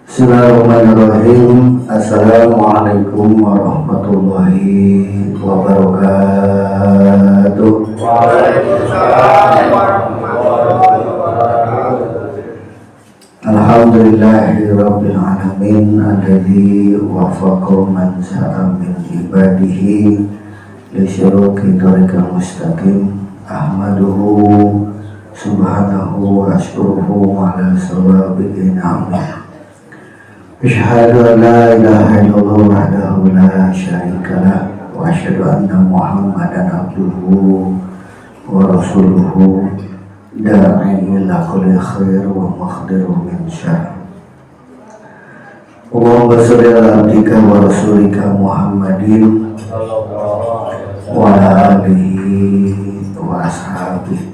Bismillahirrahmanirrahim. Assalamualaikum warahmatullahi wabarakatuh. Waalaikumsalam warahmatullahi wabarakatuh. Alhamdulillahirabbil alamin alladzi wafaqa man syaa min ibadihi li syuruqi thariqil mustaqim. Ahmaduhu subhanahu wa ashkuruhu ala sawabihi ni'amah. Asyhadu an la ilaha illallah wahdahu la syarika lah wa asyhadu anna Muhammadan abduhu wa rasuluhu da'i ila kulli khair wa makhdiru min syarr. Allahumma shalli ala abdika wa rasulika Muhammadin wa ala alihi wa ashabihi.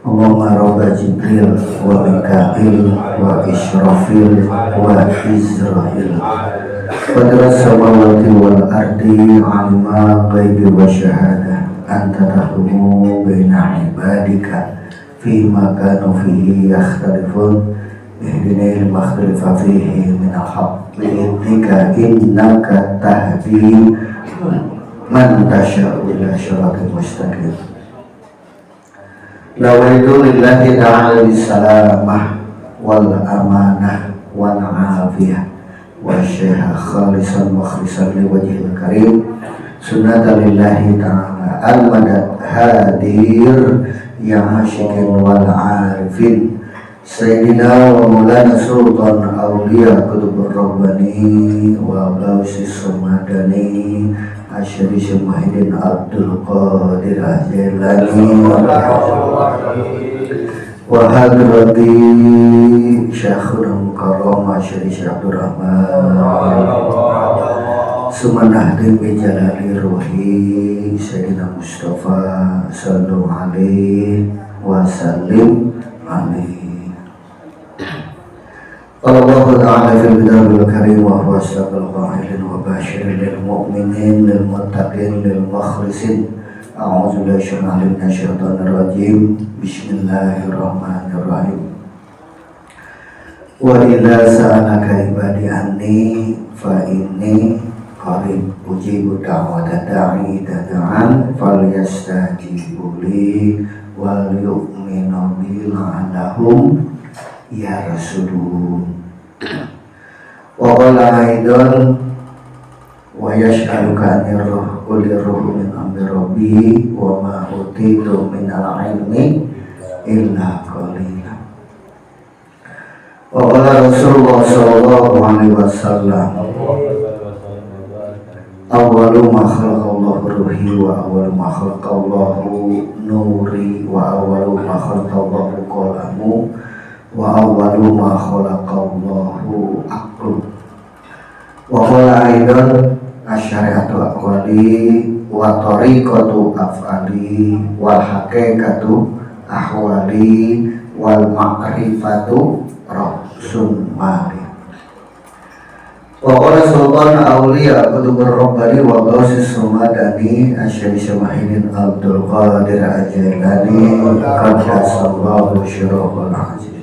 Allahumma rabba Jibril wa Mikail wa Israfil wa Israil Qadra samawati wal ardi alima ghaibi wa syahadah anta tahkumu baina ibadika fima kanu fihi yakhtalifun ihdina lima ikhtalafa fihi min al-haqq bi'idhnika innaka tahdi man tasha'u ila siratal mustaqim. Lawaitu lillahi ta'ala bisalamah wal amanah wal afiyah wa syaiha khalisan wa khalisan li wajhil karim sunnata lillahi ta'ala al-madad hadir ya asyikin wal arifin sayyidina wa maulana sultan awliya kutubur rabbani wa gausis sumadani Asyari Syamahidin Abdul Qadir Al-Jilani wa hadrati Syekhul Mukarram Asyari Syekh Abdul Rahman Sumanahdim bijalali ruhi Sayyidina Mustafa sallu alaihi wa sallim alaihi. Allah Ta'ala fil kitabul karim wa huwa asdaqul qa'ilin wa basyirin lil mu'minin lil muttaqin lil mukhlisin. A'udzu billahi minasyaitonir rajim. Bismillahirrahmanirrahim. Wa idza sa'alaka ibadi anni fa inni qarib ujibu da'wata da'i idza da'an falyastajibu li wal yu'minu bi la'allahum ya Rasulun. Wa qala aidan wa yas'aluka anir ruh min amri rabbi wa ma utitu min al-ilmi illa qalila. Wa qala Rasulullah sallallahu alaihi wasallam awwalu ma khalaqallahu ruhi wa awwalu ma khalaqallahu nuri wa awwalu ma khalaqallahu qalamu wa awwalu ma khalaqallahu aqlu. Wa qala aidan asyari'atu aqwali wa tariqatu af'ali wal haqiqatu ahwali wal ma'rifatu rasul mali. Wa qala sultan awliya kutubur rabbani wa gausis sumadani asyari syamahidin Abdul Qadir Al-Jilani qaddasallahu syirahul aziz.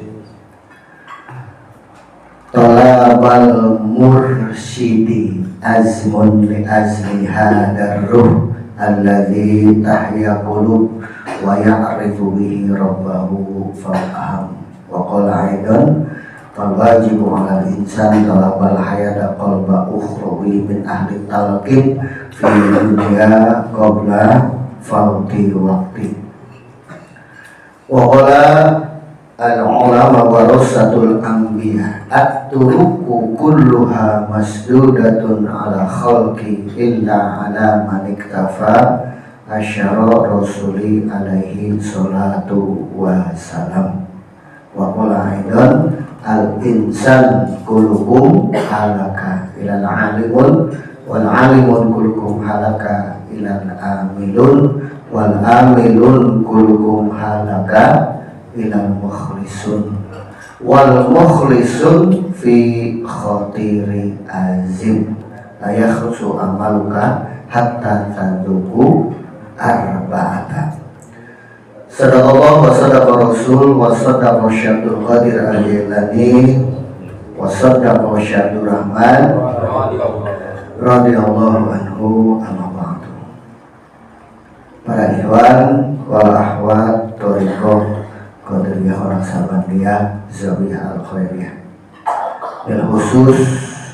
Talabal mursyidi azmun li azmi hadar ruh alladhi tahya qulub wa ya'rifu bihi rabbahu fa'aham. Wa qala aidan fawajibu 'ala al-insan talabal hayata qalba ukhrawi min ahli talqin fi dunya qabla fawti waqti. Wa qala al-ulama warasatul anbiya at-turuku kulluha masdudatun ala khalqi illa ala man iktafa asyara rasuli alaihi salatu wa salam. Wa qala aidan al-insan kulluhum halaka ilal alimun wal alimun kulluhum halaka ilal amilun wal amilun kulluhum halaka ilal mukhlisun wal mukhlisun fi khatiri azim la yakhsu amaluka hatta taduku arba'ata. Sadaqallah wa sadaqa rasul wa sadaqa Syekh Abdul Qadir Al-Jilani wa saddaqa Syaikhur Rahman radhiyallahu anhu amma ba'du. Para ikhwan wal akhwat thariqah Qadiriyah orang Sabandiyah Zawiyah Al-Khairiyah, dan khusus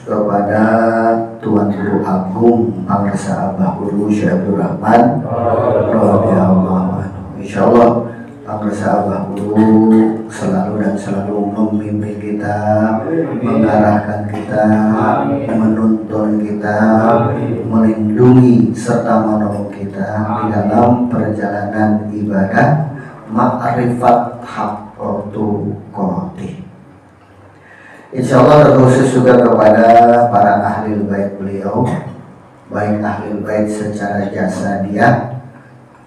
kepada Tuan Guru Agung Pangresa Abah Guru Syaikhur Rahman radhiyallahu anhu. Insyaallah Pangresa Abah Guru selalu dan selalu memimpin kita, mengarahkan kita, menuntun kita, melindungi serta menolong kita di dalam perjalanan ibadah ma'rifat haqqatu qoti. Insyaallah terkhusus juga kepada para ahli bait beliau, baik ahli bait secara jasadiah,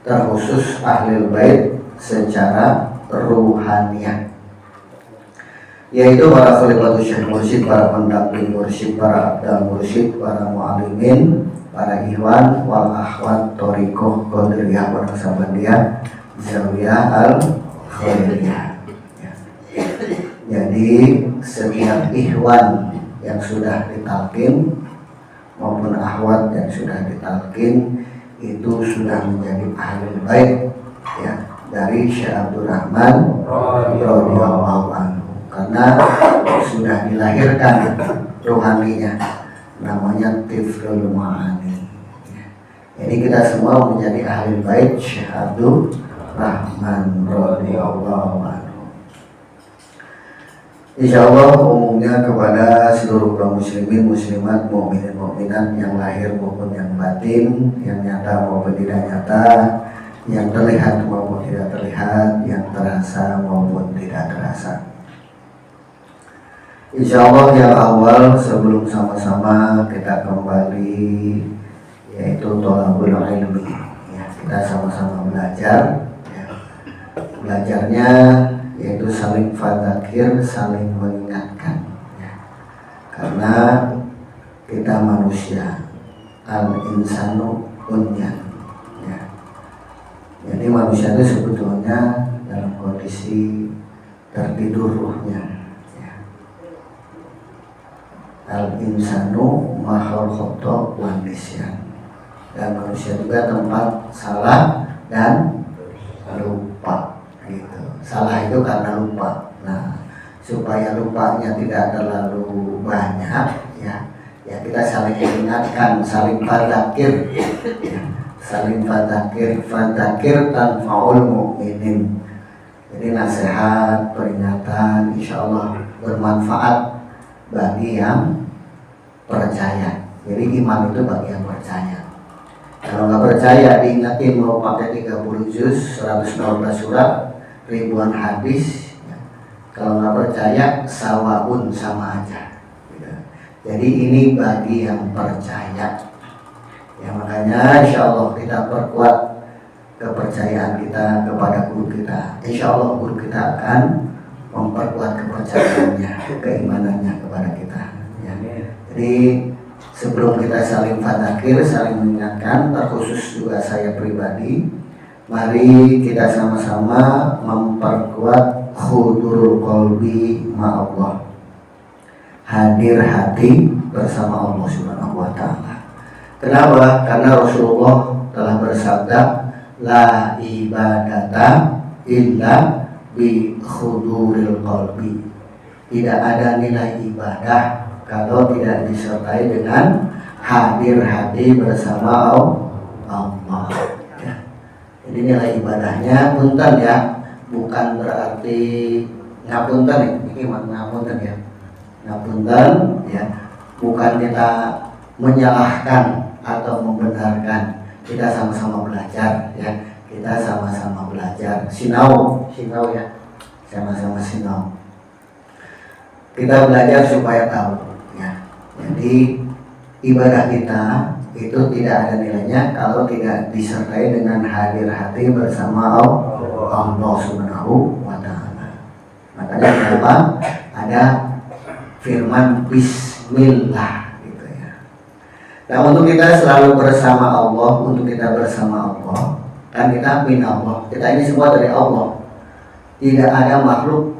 terkhusus ahli bait secara ruhaniyah, yaitu para khalifatul syekh mursyid, para pendamping mursyid, para abdal mursyid, para mu'alimin, para ikhwan wal akhwat thariqah Qadiriyah orang Sabandiyah Zawiyah Al-Khairiyah. Jadi setiap ikhwan yang sudah ditalkin maupun akhwat yang sudah ditalkin itu sudah menjadi ahli bait ya, dari Syaikhur Rahman radhiyallahu anhu, karena sudah dilahirkan rohaninya, namanya Tiflul Ma'ani. Jadi kita semua menjadi ahli bait Syaikhur Rahman radhiyallahu anhu. Insyaallah umumnya kepada seluruh kaum muslimin, muslimat, mukminin, mukminat yang lahir maupun yang batin, yang nyata maupun tidak nyata, yang terlihat maupun tidak terlihat, yang terasa maupun tidak terasa. Insyaallah yang awal sebelum sama-sama kita kembali yaitu thalabul ilmi ya, kita sama-sama belajar ya. Belajarnya yaitu saling fadzakir, saling mengingatkan ya. Karena kita manusia, al-insanu unyan ya. Jadi manusia itu sebetulnya dalam kondisi tertidur ruhnya ya. Al-insanu mahal khoto wan nisyan, dan manusia juga tempat salah dan lupa gitu. Salah itu karena lupa. Nah, supaya lupanya tidak terlalu banyak ya, kita saling mengingatkan, saling fadzakir ya. Saling fadzakir tanfa'ul mu'minin. Jadi nasihat, peringatan insyaallah bermanfaat bagi yang percaya. Jadi iman itu bagi yang percaya. Kalau nggak percaya diingatin mau pakai 30 juz, 112 surat, ribuan hadis ya. Kalau nggak percaya sawaun, sama aja gitu. Jadi ini bagi yang percaya ya, makanya insyaallah kita perkuat kepercayaan kita kepada guru kita. Insyaallah guru kita akan memperkuat kepercayaannya, keimanannya kepada kita ya. Jadi sebelum kita saling fadzakir, saling mengingatkan, terkhusus juga saya pribadi, mari kita sama-sama memperkuat hudurul qalbi ma'allah, hadir hati bersama Allah Subhanahu wa ta'ala. Kenapa? Karena Rasulullah telah bersabda, la ibadata illa bi huduril qalbi. Tidak ada nilai ibadah kalau tidak disertai dengan hadir hati bersama Allah. Jadi nilai ibadahnya punten ya, bukan berarti ngapunten ini ngapunten ya. Ngapunten ya, bukan kita menyalahkan atau membenarkan. Kita sama-sama belajar ya. Kita sama-sama belajar. Sinau ya. Sama-sama sinau. Kita belajar supaya tahu ya. Jadi ibadah kita itu tidak ada nilainya kalau tidak disertai dengan hadir hati bersama Allah Subhanahu wa ta'ala. Makanya kenapa ada firman bismillah gitu ya. Nah, untuk kita selalu bersama Allah, untuk kita bersama Allah, kan kita min Allah. Kita ini semua dari Allah. Tidak ada makhluk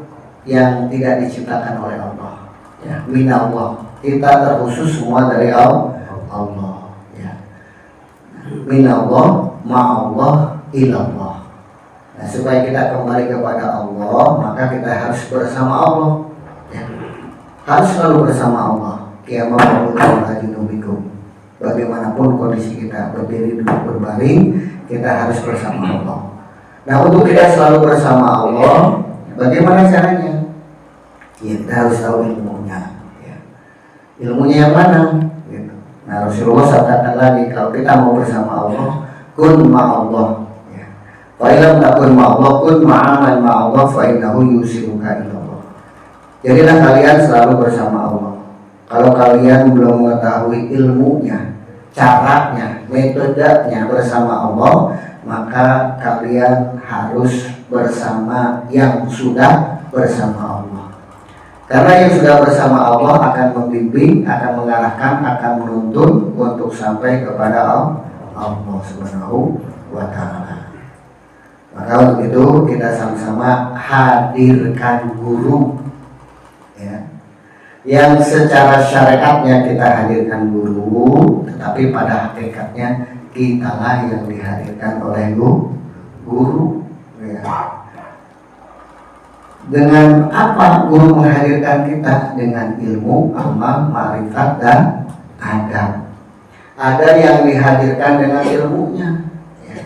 yang tidak diciptakan oleh Allah. ya, minallah. Kita terkhusus semua dari Allah, ya. Minallah, ma'allah, ilallah. Nah, supaya kita kembali kepada Allah, maka kita harus bersama Allah, ya. Harus selalu bersama Allah. Bagaimanapun kondisi kita, berdiri, duduk, berbaring, kita harus bersama Allah. Nah, untuk kita selalu bersama Allah, bagaimana caranya? Ya, kita harus tahu ilmunya, ya. Ilmunya yang mana? Gitu. Nah, Rasulullah katakan lagi, kalau kita mau bersama Allah, kun ma'allah. Fa'ilam takun ma'allah, kun ma'aman ma'allah, fa'innahu yusiruka ilallah. Jadilah kalian selalu bersama Allah. Kalau kalian belum mengetahui ilmunya, caranya, metodenya bersama Allah, maka kalian harus bersama yang sudah bersama Allah. Karena yang sudah bersama Allah akan membimbing, akan mengarahkan, akan menuntun untuk sampai kepada Allah Subhanahu wa ta'ala. Maka untuk itu kita sama-sama hadirkan guru, ya. Yang secara syariatnya kita hadirkan guru, tetapi pada hakikatnya kitalah yang dihadirkan oleh guru, ya. Dengan apa guru menghadirkan kita? Dengan ilmu, amal, ma'rifat, dan adab. Ada yang dihadirkan dengan ilmunya, ya.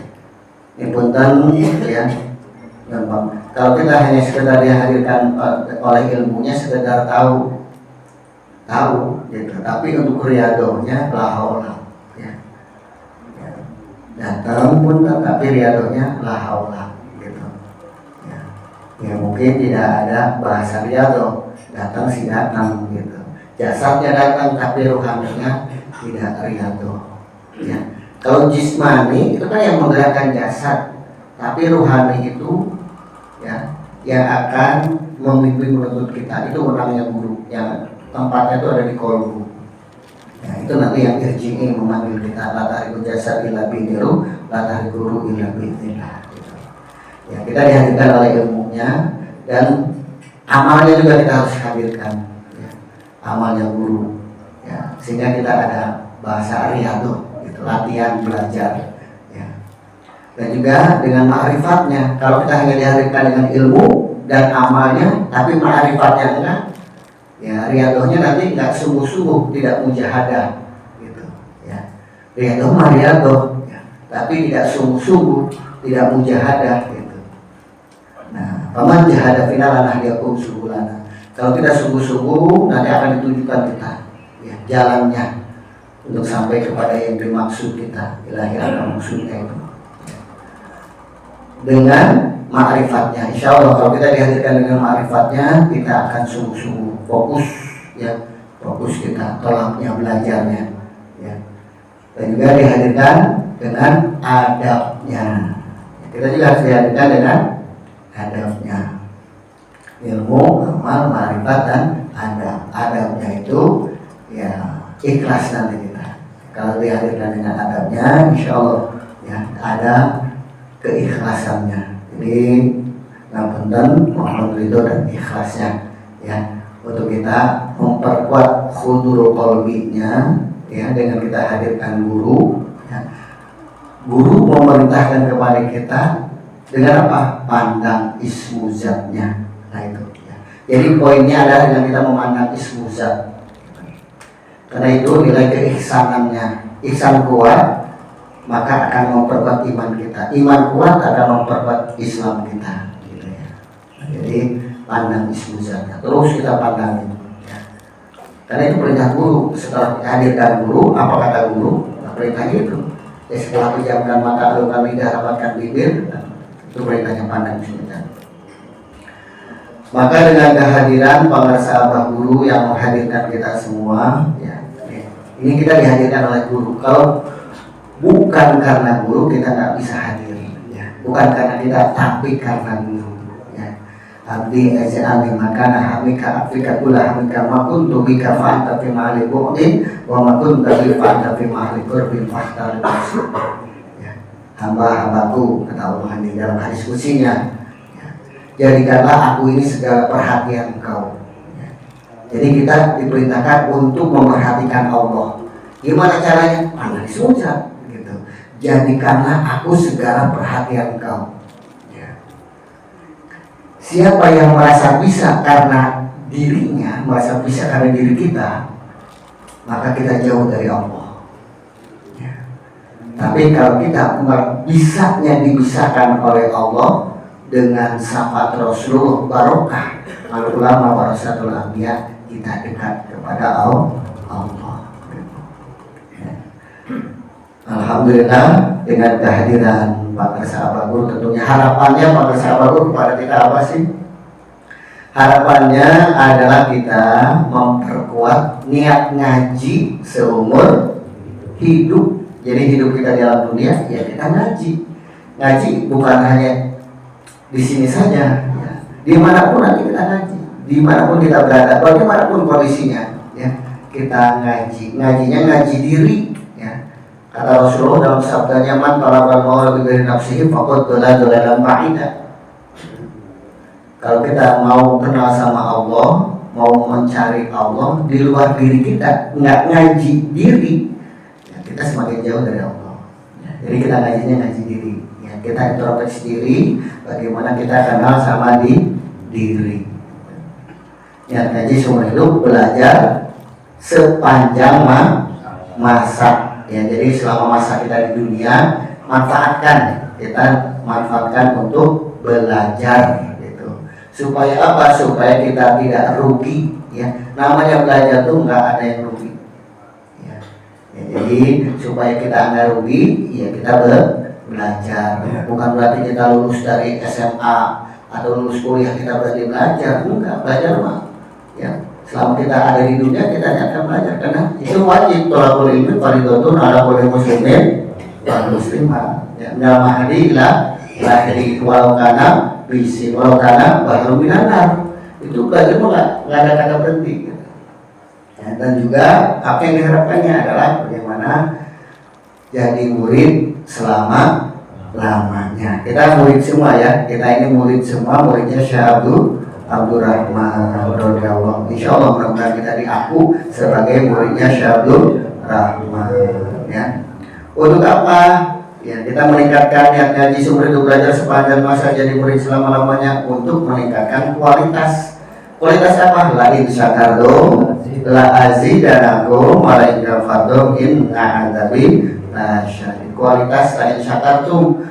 Ini punten, ya. Kalau kita hanya sekedar dihadirkan oleh ilmunya, sekedar tahu gitu. Tapi untuk riadohnya la haula, ya. Datang pun tapi riadohnya la haula gitu. Ya mungkin tidak ada bahasa riadoh, datang si datang gitu. Jasadnya datang tapi ruhaninya tidak riadoh, ya. Kalau jismani itu kan yang menggerakkan jasad, tapi ruhani itu, ya, yang akan membimbing menuntut kita. Itu menangnya guru, yang tempatnya itu ada di kolbu. Ya, itu nanti yang irji'i memanggil kita, la tahriku jasad illa biniru, la tahriku guru illa binillah gitu. Ya, kita dihadirkan oleh ilmunya, dan amalnya juga kita harus hadirkan, ya. Amalnya guru, ya, sehingga kita ada bahasa riyadhah gitu, latihan belajar, ya. Dan juga dengan ma'rifatnya. Kalau kita hanya dihadirkan dengan ilmu dan amalnya tapi ma'rifatnya enggak, ya riyadhahnya nanti enggak sungguh-sungguh, tidak mujahadah gitu, ya. Riyadhah mah riyadhah, ya, tapi tidak sungguh-sungguh, tidak mujahadah gitu. Nah, paman jahadah finalanah diakum subulana. Kalau kita sungguh-sungguh, nanti akan ditunjukkan kita, ya, jalannya untuk sampai kepada yang dimaksud kita, ilahi apa maksudnya itu, ya. Dengan ma'rifatnya, insya Allah kalau kita dihadirkan dengan ma'rifatnya, kita akan sungguh-sungguh fokus, ya, fokus kita tolaknya belajarnya, ya. Dan juga dihadirkan dengan adabnya. Kita juga harus dihadirkan dengan adabnya, ilmu, amal, ma'rifat, dan adab. Adabnya itu, ya, ikhlas nanti kita. Kalau dihadirkan dengan adabnya, insya Allah, ya, ada keikhlasannya. Jadi ngapunten, mohon ridho dan ikhlasnya, ya, untuk kita memperkuat khudurul qalbinya, ya, dengan kita hadirkan guru, ya. Guru memerintahkan kepada kita dengan apa? Pandang ismu zatnya. Nah itu, ya. Jadi poinnya adalah dengan kita memandang ismu zat. Karena itu nilai keihsanannya, ihsan kuat, maka akan memperkuat iman kita. Iman kuat akan memperkuat Islam kita, gitu, ya. Jadi pandang ismu zatnya, terus kita pandang itu, ya. Karena itu perintah guru. Setelah hadirkan guru, apa kata guru? Nah, perintahnya itu, ya, setelah pejamkan mata, lalu kami rapatkan bibir, itu perintahnya pandang ismu zat. Maka dengan kehadiran pengarsa abah guru yang menghadirkan kita semua, ya, ini kita dihadirkan oleh guru. Kalau bukan karena guru kita nggak bisa hadir, ya. Bukan karena kita, tapi karena guru, ya. Abdi aj'alni makana hamika afika kula hamika ma kuntu bika fa'anta fi ma'ali bu'din wa ma kuntu bi fa'anta fi ma'ali qurbin fahtal nasib, ya. Hamba-hambaku, kata Allah di dalam hadis kutsinya, ya, jadikanlah aku ini segala perhatian engkau, ya. Jadi kita diperintahkan untuk memperhatikan Allah. Gimana caranya? Pandai sujud gitu. Jadikanlah aku segala perhatian kau. Ya. Siapa yang merasa bisa karena dirinya, merasa bisa karena diri kita, maka kita jauh dari Allah. Ya. Tapi kalau kita bisanya dibisahkan oleh Allah dengan syafaat Rasulullah barokah, kalau ulama warasatul anbiya, kita dekat kepada Allah. Alhamdulillah dengan kehadiran Pak Sahabagur, tentunya harapannya Pak Sahabagur kepada kita apa sih? Harapannya adalah kita memperkuat niat ngaji seumur hidup. Jadi hidup kita di alam dunia ya kita ngaji. Ngaji bukan hanya di sini saja, ya. Dimanapun nanti kita ngaji, dimanapun kita berada, bagaimanapun kondisinya, ya kita ngaji. Ngajinya ngaji diri. Kata Rasulullah dalam sabdanya, man talabal maula bi ghairi nafsihi faqad dhalalan ba'ida. Kalau kita mau kenal sama Allah, mau mencari Allah di luar diri kita, nggak ngaji diri, ya kita semakin jauh dari Allah. Ya, jadi kita ngajinya ngaji diri. Ya, kita introspeksi diri, bagaimana kita kenal sama diri. Ya, ngaji seumur hidup, belajar sepanjang masa. Ya, jadi selama masa kita di dunia, kita manfaatkan untuk belajar gitu. Supaya apa? Supaya kita tidak rugi, ya. Namanya belajar tuh nggak ada yang rugi. Ya. Ya, jadi supaya kita nggak rugi, ya kita belajar. Bukan berarti kita lulus dari SMA atau lulus kuliah kita berarti belajar. Enggak, belajar mah. Ya. Selama kita ada di dunia, kita akan belajar karena itu wajib. Tolakul ilmi fardhotun ala kulli muslimin wal muslimah. Ya, dalam hadis lahiri walau kana bisi walau kana bahru minanar. Itu belajar nggak ada kata berhenti. Ya, dan juga apa yang diharapkannya adalah bagaimana jadi murid selama lamanya. Kita murid semua ya. Kita ini murid semua, muridnya Syekh Abdurrahman radhiyallahu. Insyaallah mudah-mudahan kita diaku sebagai muridnya Syekh Abdurrahman, ya. Untuk apa? Ya, kita meningkatkan niat ngaji seumur hidup, belajar sepanjang masa jadi murid selama-lamanya untuk meningkatkan kualitas. Kualitas apa? La in syakartum la azidanakum wa la in kafartum inna adzabi lasyadid. Kualitas la in syakartum,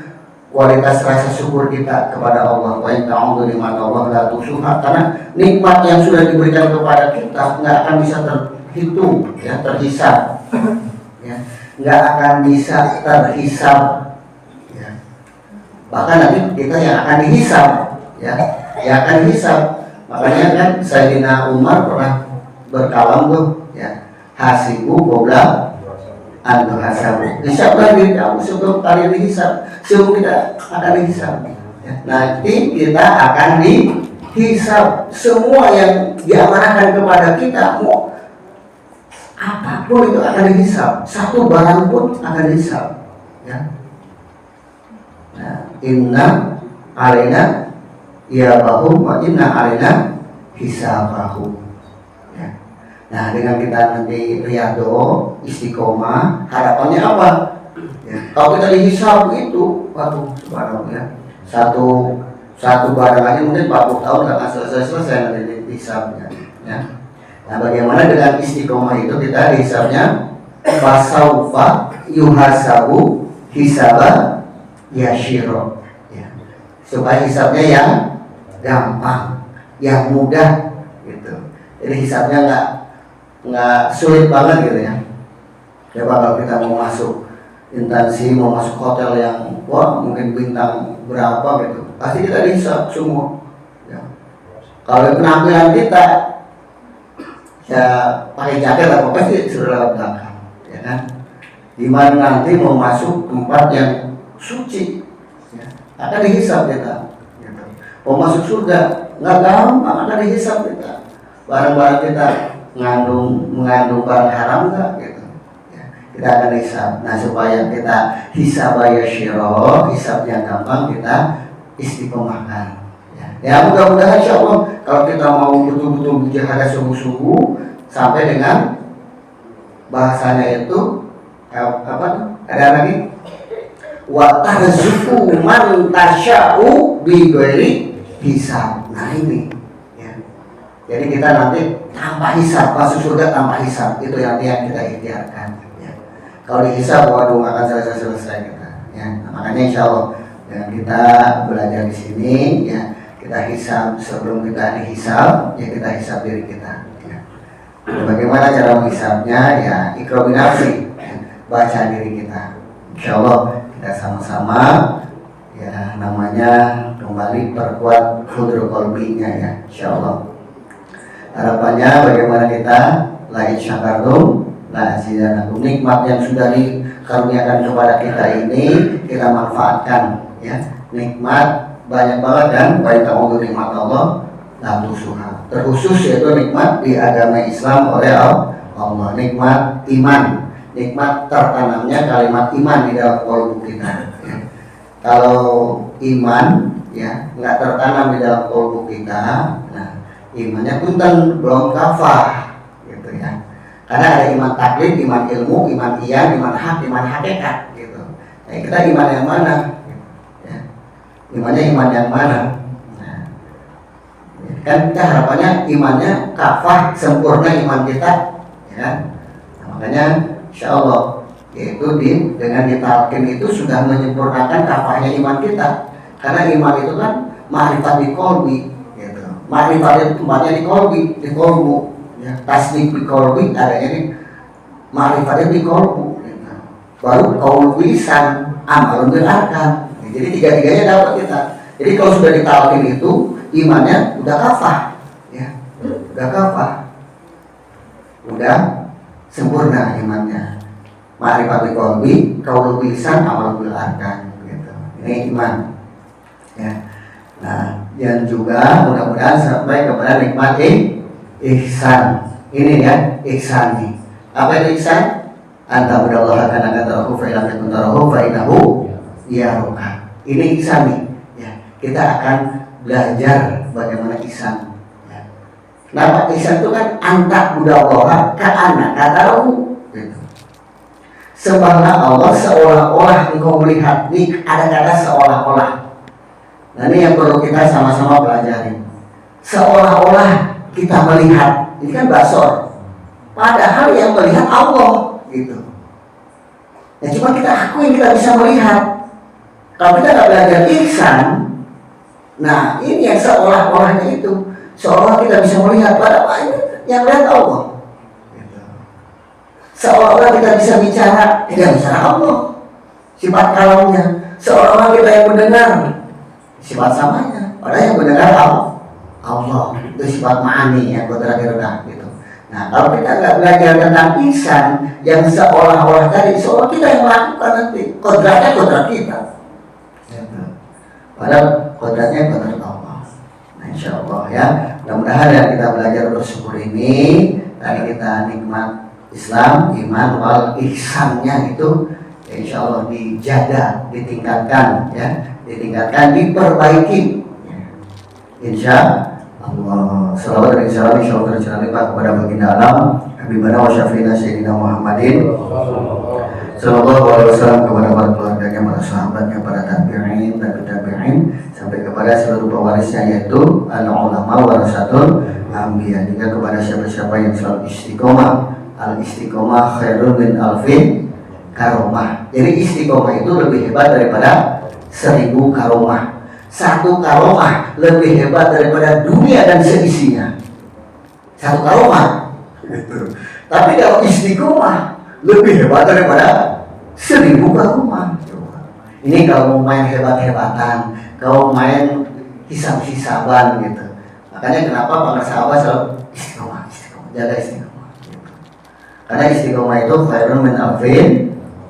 kualitas rasa syukur kita kepada Allah. Wa in ta'udzu ni'matallahi la tuhsuha. Karena nikmat yang sudah diberikan kepada kita nggak akan bisa terhitung, ya, terhisab, ya, nggak akan bisa terhisab, ya. Bahkan nanti kita yang akan dihisab, ya, yang akan dihisab. Makanya kan Sayyidina Umar pernah berkalam tuh, ya, hasibu qabla antum hasabu. Hisablah diri kamu sebelum kalian dihisab, sebelum kita akan dihisab. Ya, nanti kita akan dihisab. Semua yang diamanahkan kepada kita, mau apapun itu akan dihisab. Satu barang pun akan dihisab. Ya. Nah, inna alaina ya bahum wa inna alaina hisabahum. Nah, dengan kita nanti riyadho, istiqomah, harapannya apa? Ya, kalau kita dihisab itu, waduh, subhanallah, ya. Satu barang aja mungkin 40 tahun nggak akan selesai nanti dihisabnya. Ya. Nah, bagaimana dengan istiqomah itu kita dihisabnya? Fasaufa yuhasabu hisaba yashiro. Ya. Supaya hisabnya yang gampang, yang mudah, gitu. Jadi hisabnya nggak sulit banget gitu ya. Coba kalau kita mau masuk instansi, mau masuk hotel yang wah mungkin bintang berapa gitu, pasti kita dihisab semua. Ya. Kalau penampilan kita ya pakai jaket apa pasti sudah lewat belakang, ya kan? Dimana nanti mau masuk tempat yang suci, ya, akan dihisab kita. Gitu. Mau masuk surga nggak gampang, akan dihisab kita. Barang-barang kita mengandung barang haram enggak gitu, ya, kita akan hisab. Nah, supaya kita hisab yashiro, hisab yang gampang kita istiqomahkan, ya. Ya mudah-mudahan insya Allah kalau kita mau betul-betul berjahadah sungguh-sungguh sampai dengan bahasanya itu apa? Ada lagi wa tarzuqu man tasya'u bi ghairi hisab. Nah ini ya. Jadi kita nanti tanpa hisab masuk surga tanpa hisab, itu yang kita ikhtiarkan ya. Kalau dihisab waduh nggak akan selesai kita ya. Nah, makanya insya Allah dengan kita belajar di sini ya, kita hisab sebelum kita dihisab ya, kita hisab diri kita ya. Bagaimana cara menghisabnya ya, iqra binafsi ya, baca diri kita. Insya Allah kita sama-sama ya, namanya kembali perkuat hudrul qalbinya ya, insya Allah. Harapannya bagaimana kita la in syakartum la azidanakum, nikmat yang sudah dikaruniakan kepada kita ini kita manfaatkan ya. Nikmat banyak banget kan, baik ta'udhu nikmat Allah la tusuha. Terkhusus yaitu nikmat di agama Islam oleh Allah, nikmat iman, nikmat tertanamnya kalimat iman di dalam kolbu kita ya. Kalau iman ya nggak tertanam di dalam kolbu kita, nah imannya punten belum kafah gitu ya. Karena ada iman taklid, iman ilmu, iman iyan, iman hak, iman hakikat gitu. Nah, kita iman yang mana ya? Imannya iman yang mana? Nah, kan kita harapannya imannya kafah, sempurna iman kita ya kan? Nah, makanya insya Allah yaitu dengan ditalkin itu sudah menyempurnakan kafahnya iman kita. Karena iman itu kan ma'rifat di kolbi gitu. Ma'rifat itu tempatnya di kolbi, di kolbu ya. Tasdik di kolbi adanya di ma'rifat di kolbu gitu. Baru qaul lisan, amalun bil arkan. Jadi tiga-tiganya dapat kita. Jadi kalau sudah ditalkin itu imannya udah kafah ya. Udah kafah, udah sempurna imannya. Ma'rifat qalbi, qaulul lisan, amalul bil arkan gitu. Ini iman. Ya. Nah, yang juga mudah-mudahan sampai kepada nikmat ihsan. Ini ya, ihsan nih. Apa itu ihsan? Anta budallaha kana tarahu fa illam takun tarahu fa innahu yaruka. Ini ihsan nih. Ya, kita akan belajar bagaimana ihsan. Ya. Nama ihsan itu kan anta budallaha kana tarahu. Gitu. Sembahlah Allah seolah-olah engkau melihat. Nih ada kata seolah-olah. Nah ini yang perlu kita sama-sama pelajari. Seolah-olah kita melihat. Ini kan basor. Padahal yang melihat Allah gitu. Ya cuma kita akui kita bisa melihat. Kalau kita nggak belajar ihsan, nah ini yang seolah-olahnya itu. Seolah kita bisa melihat. Padahal ini yang melihat Allah. Seolah-olah kita bisa bicara, tidak bicara Allah, sifat kalamnya. Seolah-olah kita yang mendengar, sifat samanya. Padahal yang mendengar Allah, itu sifat ma'ani yang terakhir gitu. Nah kalau kita nggak belajar tentang ihsan yang seolah-olah tadi, seolah kita yang melakukan nanti, kodratnya kodrat kita. Padahal kodratnya kodrat Allah. Nah insya Allah ya, mudah-mudahan yang kita belajar bersyukur ini, tadi kita nikmat Islam, iman, wal ihsannya itu ya insya Allah dijaga, ditingkatkan ya, diperbaiki ya. Insya Allah. Salawat dan salam insya Allah tercurah kepada baginda alam Habibana wa syafi'ina Sayyidina Muhammadin sallallahu alaihi wasallam, kepada para keluarganya, para sahabatnya, para tabi'in, tabi'in sampai kepada seluruh pewarisnya yaitu al-ulama warasatul anbiya, juga kepada siapa-siapa yang selalu istiqomah. Al-istiqomah khairun min alfin karomah. Jadi istiqomah itu lebih hebat daripada 1000 karomah. 1 karomah lebih hebat daripada dunia dan seisinya. 1 karomah gitu. Tapi kalau istiqomah lebih hebat daripada 1000 karomah. Ini kalau mau main hebat-hebatan, kalau main hisab-hisaban gitu. Makanya kenapa para sahabat selalu istiqomah, jaga istiqomah. Karena istiqomah itu khairun min alfin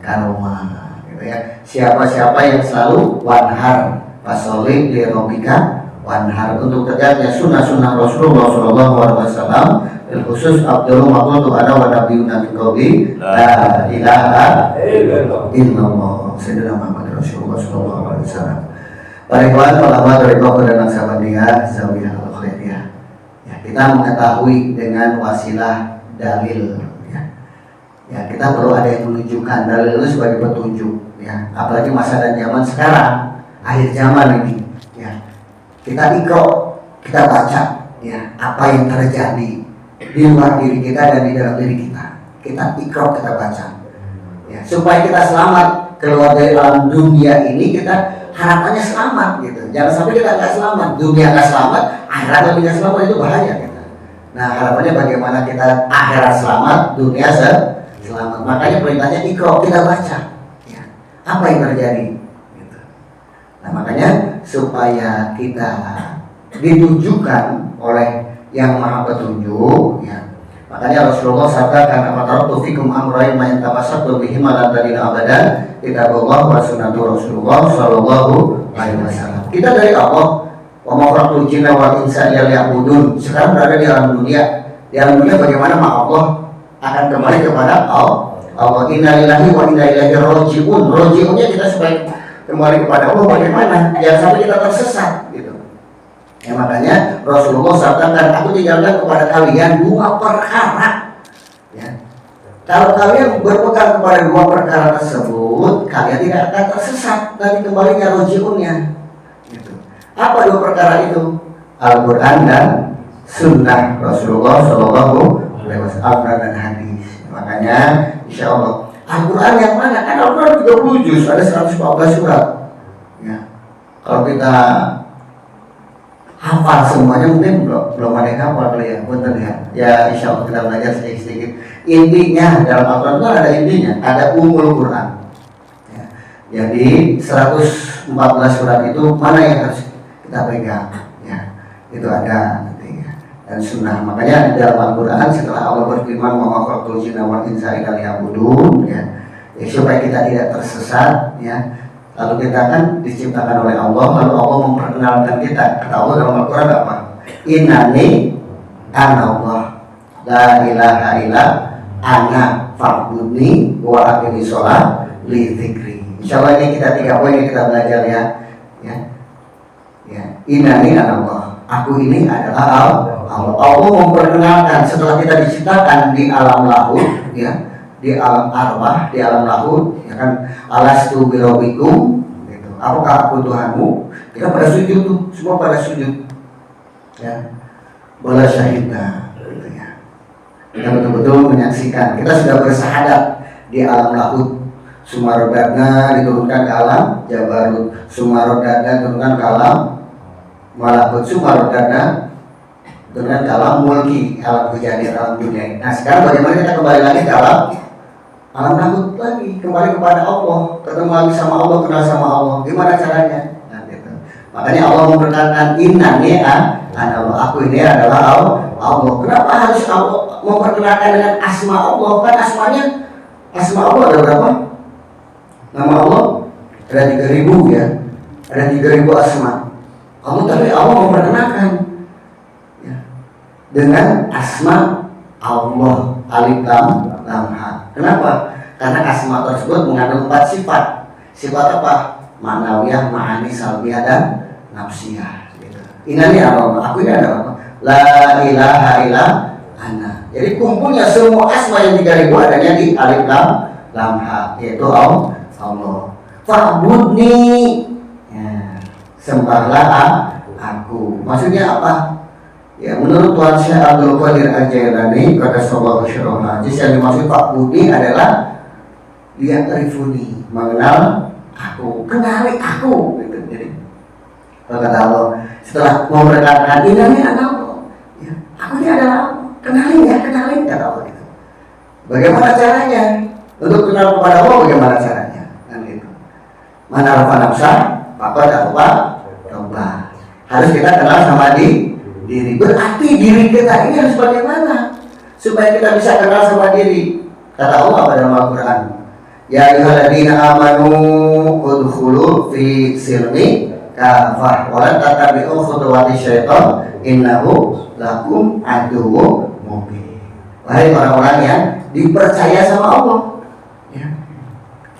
karomah gitu ya. Siapa-siapa yang selalu wanhar fasolih li rabbika wanhar, untuk tegaknya sunnah-sunnah Rasulullah sallallahu alaihi wasallam, bil khusus Abdul Maqtu ana wa nabiyuna min qabli la ilaha illallah sayyidina Muhammad Rasulullah sallallahu alaihi wasallam. Para ikhwan ulama thariqah dan Naqsabandiyah Zawiyah Al-Khairiyah. Ya, kita mengetahui dengan wasilah dalil ya. Ya, kita perlu ada yang menunjukkan dalil itu sebagai petunjuk ya. Apalagi masa dan zaman sekarang, akhir zaman ini ya. Kita ikro, kita baca ya apa yang terjadi di luar diri kita dan di dalam diri kita. Kita ikro, kita baca ya, supaya kita selamat keluar dari alam dunia ini. Kita harapannya selamat gitu. Jangan sampai kita nggak selamat, dunia nggak selamat, akhirat tidak selamat, itu bahaya gitu. Nah harapannya bagaimana kita akhirat selamat, dunia selamat. Makanya perintahnya ikro, kita baca ya, apa yang terjadi gitu. Nah makanya supaya kita ditunjukkan oleh yang maha petunjuk ya. Makanya Rasulullah sabdakan, apa taraktu fikum amrayn ma intamasaktu bihima lan tadina abadan, kitabullah wa sunnatu Rasulullah sallallahu alaihi wasallam. Kita dari Allah, wa ma khalaqtul jinna wal insa illa liya'budun. Sekarang berada di alam dunia. Di alam dunia bagaimana Allah akan kembali kepada Allah. Inna lillahi wa inna ilaihi raji'un. Raji'unnya kita supaya kembali kepada Allah bagaimana? Jangan sampai kita tersesat gitu. Ya makanya Rasulullah sabdakan, aku tinggalkan kepada kalian dua perkara ya. Kalau kalian berpegang kepada dua perkara tersebut, kalian tidak akan tersesat dari kembalinya rojiunnya gitu. Apa dua perkara itu? Al-Quran dan Sunnah Rasulullah Shallallahu Alaihi Wasallam, Al-Quran dan hadis. Makanya insya Allah Al-Quran yang mana? Kan Al-Quran 30 juz, ada 114 surat ya. Kalau kita hafal semuanya mungkin belum ada yang hafal kali ya, betul ya. Ya insya Allah kita belajar sedikit-sedikit. Intinya dalam Al-Quran itu ada intinya, ada umul Quran ya. Jadi 114 surat itu mana yang harus kita pegang ya, itu ada nanti ya. Dan sunnah. Makanya di dalam Al-Quran setelah Allah berfirman wa ma khalaqtul jinna wal insa illa liya'budun ya, supaya kita tidak tersesat ya. Lalu kita kan diciptakan oleh Allah, lalu Allah memperkenalkan kita. Kata Allah dalam Al-Quran apa? Innani ana Allah, la ilaha illa ana fa'budni wa aqimi sholat li dzikri. Insyaallah ini kita 3 poin yang kita belajar ya. Ya. Innani ana Allah. Aku ini adalah Allah. Allah memperkenalkan setelah kita diciptakan di alam lahud ya, di alam arwah, di alam lahud ya kan, alastu birabbikum gitu. Apakah aku Tuhanmu? Kita pada sujud tuh, semua pada sujud ya. Bala syahidna gitu ya. Kita betul-betul menyaksikan, kita sudah bersahadat di alam lahud. Sumarodadna diturunkan ke alam Jabarut, Sumarodadna diturunkan ke alam Malakut, Sumarodadna diturunkan ke alam Mulki, alam kejadian, alam dunia. Nah sekarang bagaimana kita kembali lagi ke alam lahud lagi, kembali kepada Allah, ketemu lagi sama Allah, kenal sama Allah. Gimana caranya? Nah, gitu. Makanya Allah memperkenalkan innani ana Allah, aku ini adalah Allah. Kenapa harus Allah memperkenalkan dengan asma Allah? Kan asma Allah ada berapa? Nama Allah ada 3.000 ya, ada 3.000 asma Allah, tapi Allah memperkenalkan ya, dengan asma Allah, alif lam ha. Kenapa? Karena asma tersebut mengandung 4 sifat. Sifat apa? Ma'nawiyah, ma'ani, salbiyah, dan nafsiyah gitu. Ini apa? Aku ini ada apa? La ilaha illa ana. Jadi kumpulnya semua asma yang 3.000 adanya di alif lam ha, yaitu Allah. Fa'budni ya, sembahlah aku. Maksudnya apa? Ya, menurut Tuan Syekh Abdul Qadir Al-Jailani kata Sallallahu Alaihi Wasallam, yang dimaksud fa'budni adalah liya'rifuni, mengenal aku, kenali aku gitu. Jadi kata Allah setelah memperkenalkan ini Allah ya, aku ini adalah kenalin kata Allah gitu. Bagaimana caranya? Untuk kenal kepada Allah bagaimana caranya? Kan gitu. Man arafa nafsa faqad arafa rabbah. Harus kita kenal sama diri. Berarti diri kita ini harus bagaimana supaya kita bisa kenal sama diri? Kata Allah pada Al-Quran, ya ayyuhalladzina amanu udkhulu fi silmi kafah wa la tattabi'u khutuwati syaitan innahu lakum aduwwun mubin. Wahai orang-orang yang dipercaya sama Allah ya.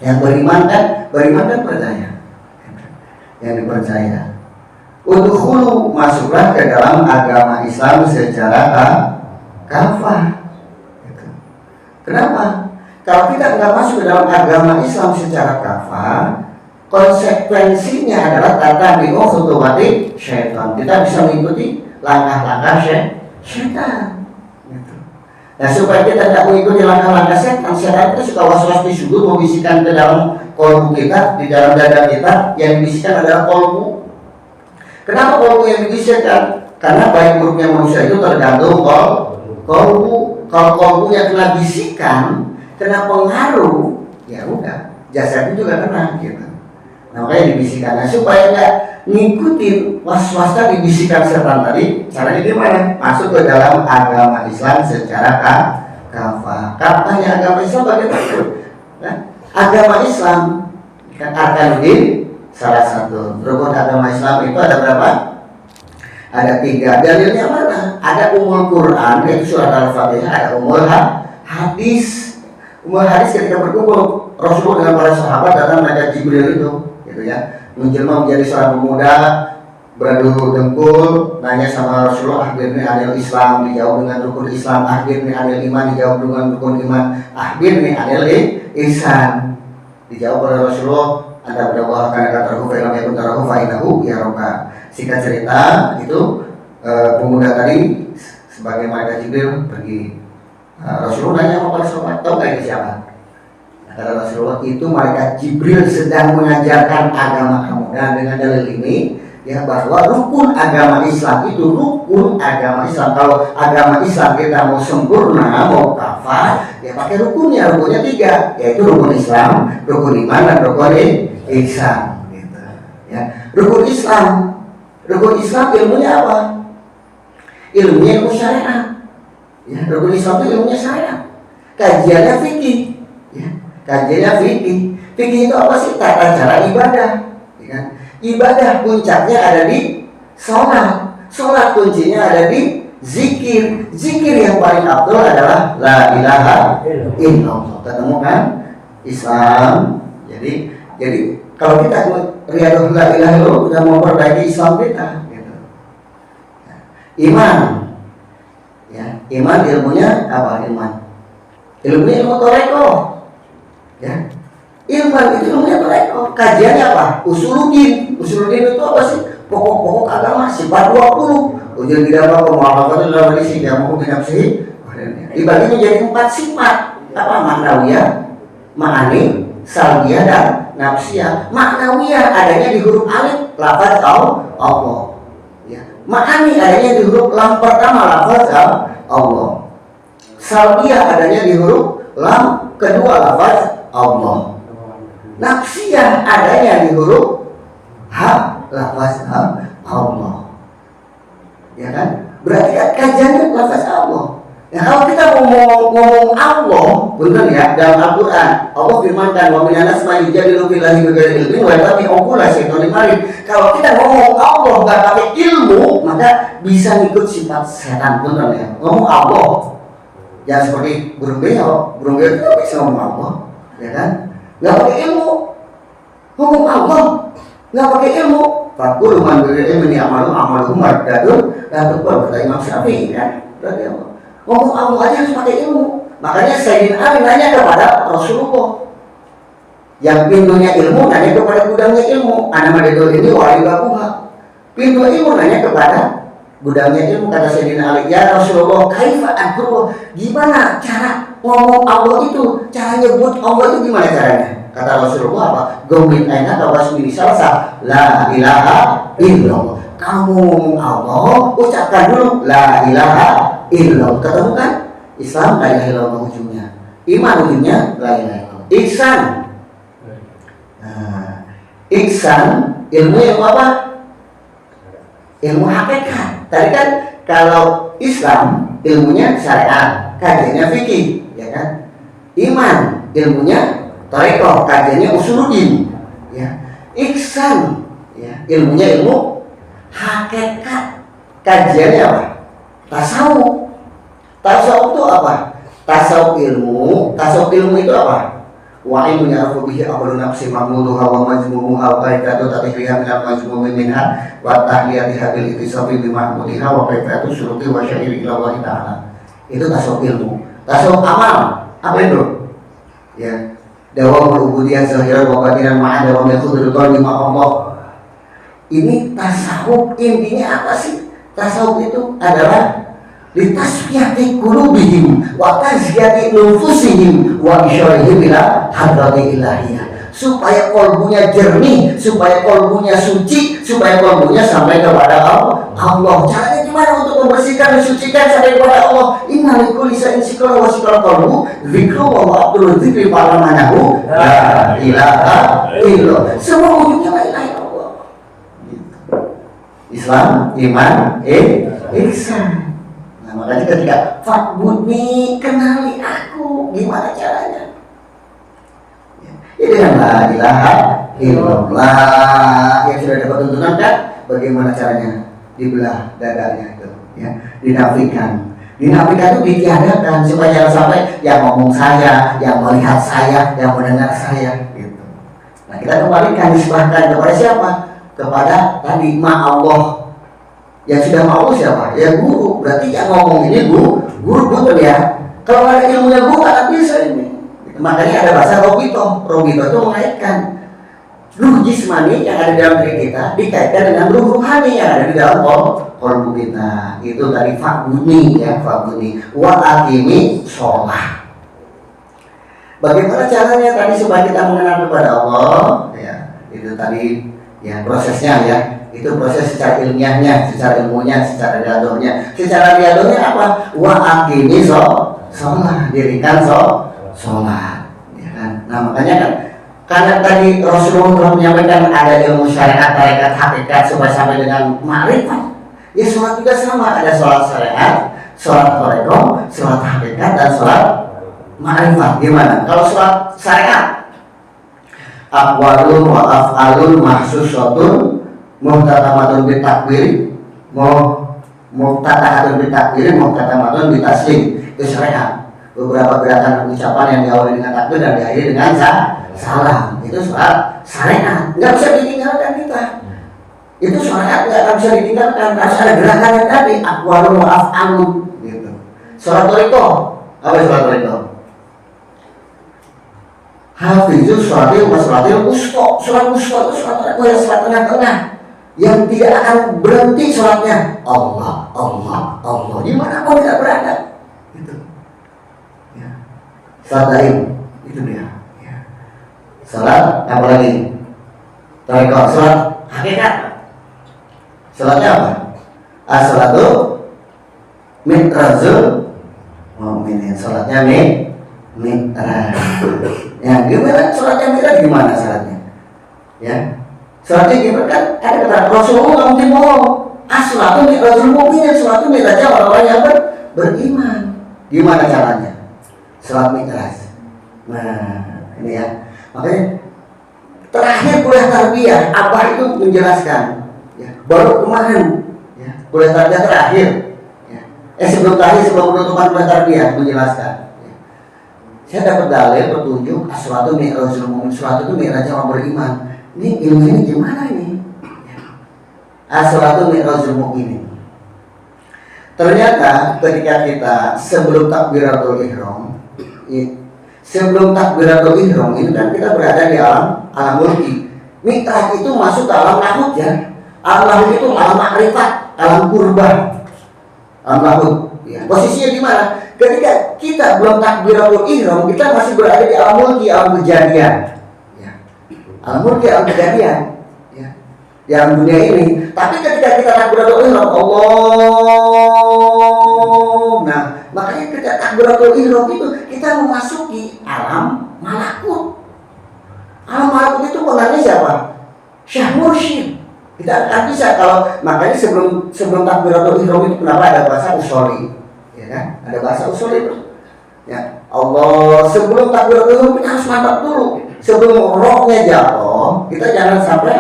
Yang beriman kan percaya. yang dipercaya. Udkhulu, masuklah ke dalam agama Islam secara kafah. Gitu. Kenapa? Kalau kita nggak masuk ke dalam agama Islam secara kafah, konsekuensinya adalah tatabi'u khutuwati syaitan. Kita bisa mengikuti langkah-langkah syaitan. Gitu. Nah, supaya kita tidak mengikuti langkah-langkah setan, setan itu suka was-was disuruh membisikkan ke dalam kolbu kita, di dalam dada kita. Yang dibisikkan adalah kolbu. Kenapa kolbu yang dibisikkan? Karena baik buruknya manusia itu tergantung kolbu. Kalau kolbunya kena bisikan, kena pengaruh, ya udah, jasadnya juga kena gitu. Nah, makanya dibisikkan. Nah, supaya nggak ngikutin was-was tadi bisikan setan tadi, caranya gimana? Masuk ke dalam agama Islam secara kafah. Kafahnya agama Islam bagaimana? Nah, agama Islam kan arkanuddin salah satu. Rukun agama Islam itu ada berapa? Ada 3. Dalilnya mana? Ada umul Quran, yaitu surat Al-Fatihah. Ada umul hadis. Umul hadis ketika berkumpul Rasulullah dengan para sahabat datang pada Jibril itu, gitu ya, menjelma menjadi seorang pemuda, beradu dengkul, nanya sama Rasulullah, akhirnya adil Islam, dijawab dengan rukun Islam, akhirnya adil iman, dijawab dengan rukun iman, akhirnya adil ihsan. Dijawab oleh Rasulullah, anda berdoa karena kata Rahu film yang utara Rahu fainahu ya roka. Singkat cerita itu pemuda tadi sebagai malaikat Jibril pergi. Rasulullah nanya sama para sahabat, tahu nggak itu siapa? Kata Rasulullah, itu malaikat Jibril sedang mengajarkan agama kamu. Dan dengan dalil ini ya, bahwa rukun agama Islam itu rukun agama Islam. Kalau agama Islam kita mau sempurna, mau kafah, ya pakai rukunnya. Rukunnya 3, yaitu rukun Islam, rukun iman, dan rukun ihsan. Gitu. Ya, rukun Islam ilmunya apa? Ilmunya ilmu syariat. Ya, rukun Islam itu ilmunya syariat. Kajiannya fikih. Ya, kajiannya fikih. Fikih itu apa sih? Tata cara ibadah. Ya kan? Ibadah puncaknya ada di sholat. Sholat kuncinya ada di zikir. Zikir yang paling afdal adalah la ilaha illallah. Ketemu kan? Islam. Jadi kalau kita riyadhah la ilaha illallah sudah memperbaiki Islam kita. Gitu. Iman. Ya, iman ilmunya apa? Ilmunya ilmu thariqah. Ya. Ilmu itu ilmunya thariqah. Kajiannya apa? Usuluddin. Usuluddin itu apa sih? Pokok-pokok agama, sifat 20. Ujian tidak apa pemahaman dalam hadis tidak mau tidak sih. Dibagi menjadi 4 sifat. Apa? Maknawiyah, ma'ani, salbiyah, dan nafsiyah. Maknawiyah adanya di huruf alif, lafaz Allah. Ya. Ma'ani adanya di huruf lam pertama, lafaz Allah. Salbiyah adanya di huruf lam kedua, lafaz Allah. Nafsiyah adanya di huruf ha, lafaz Allah. Ya kan? Berarti kan kajiannya lafaz Allah. Nah, kalau kita ngomong Allah, benar ya, dalam Al-Quran Allah firmankan wa minan nas may yujadilu fillahi bighairi ilmin wa yattabi'u kulla syaitonir marid. Kalau kita ngomong Allah nggak pakai ilmu, maka bisa ngikut sifat setan, benar ya. Ngomong Allah ya seperti burung beo itu bisa ngomong Allah, ya kan? Nggak pakai ilmu, ngomong Allah nggak pakai ilmu. Fakul man bil ilmi amalu mardadun dan tukul kata Imam Syafi'i kan. Berarti apa? Ngomong Allah aja harus pakai ilmu. Makanya Sayyidina Ali nanya kepada Rasulullah, yang pintunya ilmu nanya kepada gudangnya ilmu. Ana madadul ini wali babuha. Pintu ilmu nanya kepada gudangnya ilmu. Kata Sayyidina Ali, ya Rasulullah, kaifa adru? Gimana cara ngomong Allah itu? Cara nyebut Allah itu gimana caranya? Kata Rasulullah apa? Gomit aina tawasmi salsa la ilaha illallah. Kamu ngomong Allah, ucapkan dulu la ilaha illallah. Ketemu kan? Islam la ilaha illallah ujungnya. Iman ujungnya la ilaha illallah. Ihsan. Nah, ihsan ilmu yang apa? Ilmu hakikat. Tadi kan kalau Islam ilmunya syariat, kajiannya fikih, ya kan? Iman ilmunya thariqah, kajiannya usuluddin, ya. Ihsan, ya, ilmunya ilmu hakikat, kajiannya apa? Tasawuf. Tasawuf itu apa? Tasawuf ilmu itu apa? wa ilmu ya'rufu bihi awwalu nafsi mahmuduha wa majmumuha wa kaifatu tatihriha minal majmumi minha wa tahliyatiha bil itisafi bi mahmudiha wa kaifatu syuruti wa syairi ila Allah ta'ala. Itu tasawuf ilmu. Tasawuf amal apa itu? Ya, dawamul ubudiyah zahiran wa batinan ma'a dawamil khudrul qalbi ma'a Allah. Ini tasawuf intinya apa sih? Tasawuf itu adalah litasfiyati qulubihim wa tazkiyati nufusihim wa isyarihim ila hadratil ilahiyah, supaya kolbunya jernih, supaya kolbunya suci, supaya kolbunya sampai kepada Allah. Caranya gimana untuk membersihkan dan mensucikan sampai kepada Allah? Inna likulli shay'in sikra wa sikra qalbu dzikru wa abdul dzikri palamanahu la ilaha illallah. Semua wujudnya la ilaha illallah. Islam, iman, ihsan. Makanya ketika fakbudni, kenali aku, gimana caranya? Ya dengan la ilaha illallah yang sudah dapat tuntunan kan? Bagaimana caranya? Dibelah dadanya itu, ya, dinafikan. Dinafikan itu ditiadakan supaya jangan sampai yang ngomong saya, yang melihat saya, yang mendengar saya, gitu. Nah kita kembalikan disebahkan kepada siapa? Kepada tadi ma Allah. Yang sudah mau siapa? Ya guru. Berarti yang ngomong ini guru betul ya. Kalau ada ilmunya guru akan bisa ini. Makanya ada bahasa robito. Robito itu mengaitkan ruh jismani yang ada dalam diri kita dikaitkan dengan ruh ruhani yang ada di dalam kolbu kita. Itu tadi fakbuni ya, fakbuni. Wa aqimi sholah. Bagaimana caranya tadi supaya kita mengenal kepada Allah? Ya, itu tadi ya prosesnya ya. Itu proses secara ilmiahnya, secara ilmunya, secara riadohnya. Secara riadohnya apa? Wa aqimi sholah, dirikan sholat, ya kan? Nah makanya kan, karena tadi Rasulullah telah menyampaikan ada ilmu syariat, tarekat, hakikat supaya sampai dengan ma'rifat. Ya sholat juga sama, ada sholat syariat, sholat tarekat, sholat hakikat, dan sholat ma'rifat. Gimana? Kalau sholat syariat, aqwalun wa af'alun mahsusatun muhtatamatun bitakbir, muhtatamatun bitakbir, muhtatamatun bitaslim. Itu syariat. Beberapa gerakan ucapan yang diawali dengan takbir dan diakhiri dengan salam. Itu sholat syariat. Nggak bisa ditinggalkan kita. Itu syariat nggak bisa ditinggalkan. Harus ada gerakannya tadi. Aqwalun wa af'alun. Gitu. Sholat toriko. Apa sholat toriko? Hafizu sholatil wa sholatil wusta. Sholat wusta itu sholat toriko yang sholat tengah-tengah, yang tidak akan berhenti sholatnya. Allah, Allah, Allah, gimana kau tidak berada? Itu ya. Sholat daim, itu dia ya. Sholat apa lagi? Tarekat, sholat hakikat. Sholatnya apa? As-sholatu mi'rajul mu'minin. Sholatnya mi'raj. Ya, gimana sholatnya mi'raj? Gimana sholatnya? Ya, sholatnya gimana kan? Ada kata Rasulullah nggak mungkin bohong. As-sholatu mi'rajul mu'minin. Sholat itu mi'rajnya orang-orang yang beriman. Gimana caranya? Sholat mi'raj. Nah, ini ya. Makanya terakhir kuliah tarbiyah, Abah itu menjelaskan. Ya, baru kemarin, ya, kuliah tarbiyah terakhir. Ya. Sebelum penutupan kuliah tarbiyah menjelaskan. Ya. Saya dapat dalil petunjuk as-sholatu mi'rajul mu'min. Sholat itu mi'rajnya orang beriman. Ini ilmu ini gimana ini? As-sholatu mi'rajul mu'minin. Ternyata ketika kita sebelum takbiratul ihram, ini kan kita berada di alam mulki. Mi'raj itu masuk ke alam lahud ya. Alam lahud itu alam ma'rifat, alam kurban. Alam lahud. Ya. Posisinya di mana? Ketika kita belum takbiratul ihram, kita masih berada di alam mulki, alam kejadian. Ya. Alam mulki, alam kejadian. Ya. Di alam dunia ini. Tapi ketika kita takbiratul ihram, Allah. Nah, makanya ketika takbiratul ihram itu kita memasuki alam malakut. Alam malakut itu pengennya siapa? Syekh Mursyid. Kita akan bisa kalau makanya sebelum takbiratul ihram itu kenapa ada bahasa usoli, ya kan? Ada bahasa usoli itu. Ya, Allah sebelum takbiratul ihram kita harus mantap dulu. Sebelum rohnya jatuh, kita jangan sampai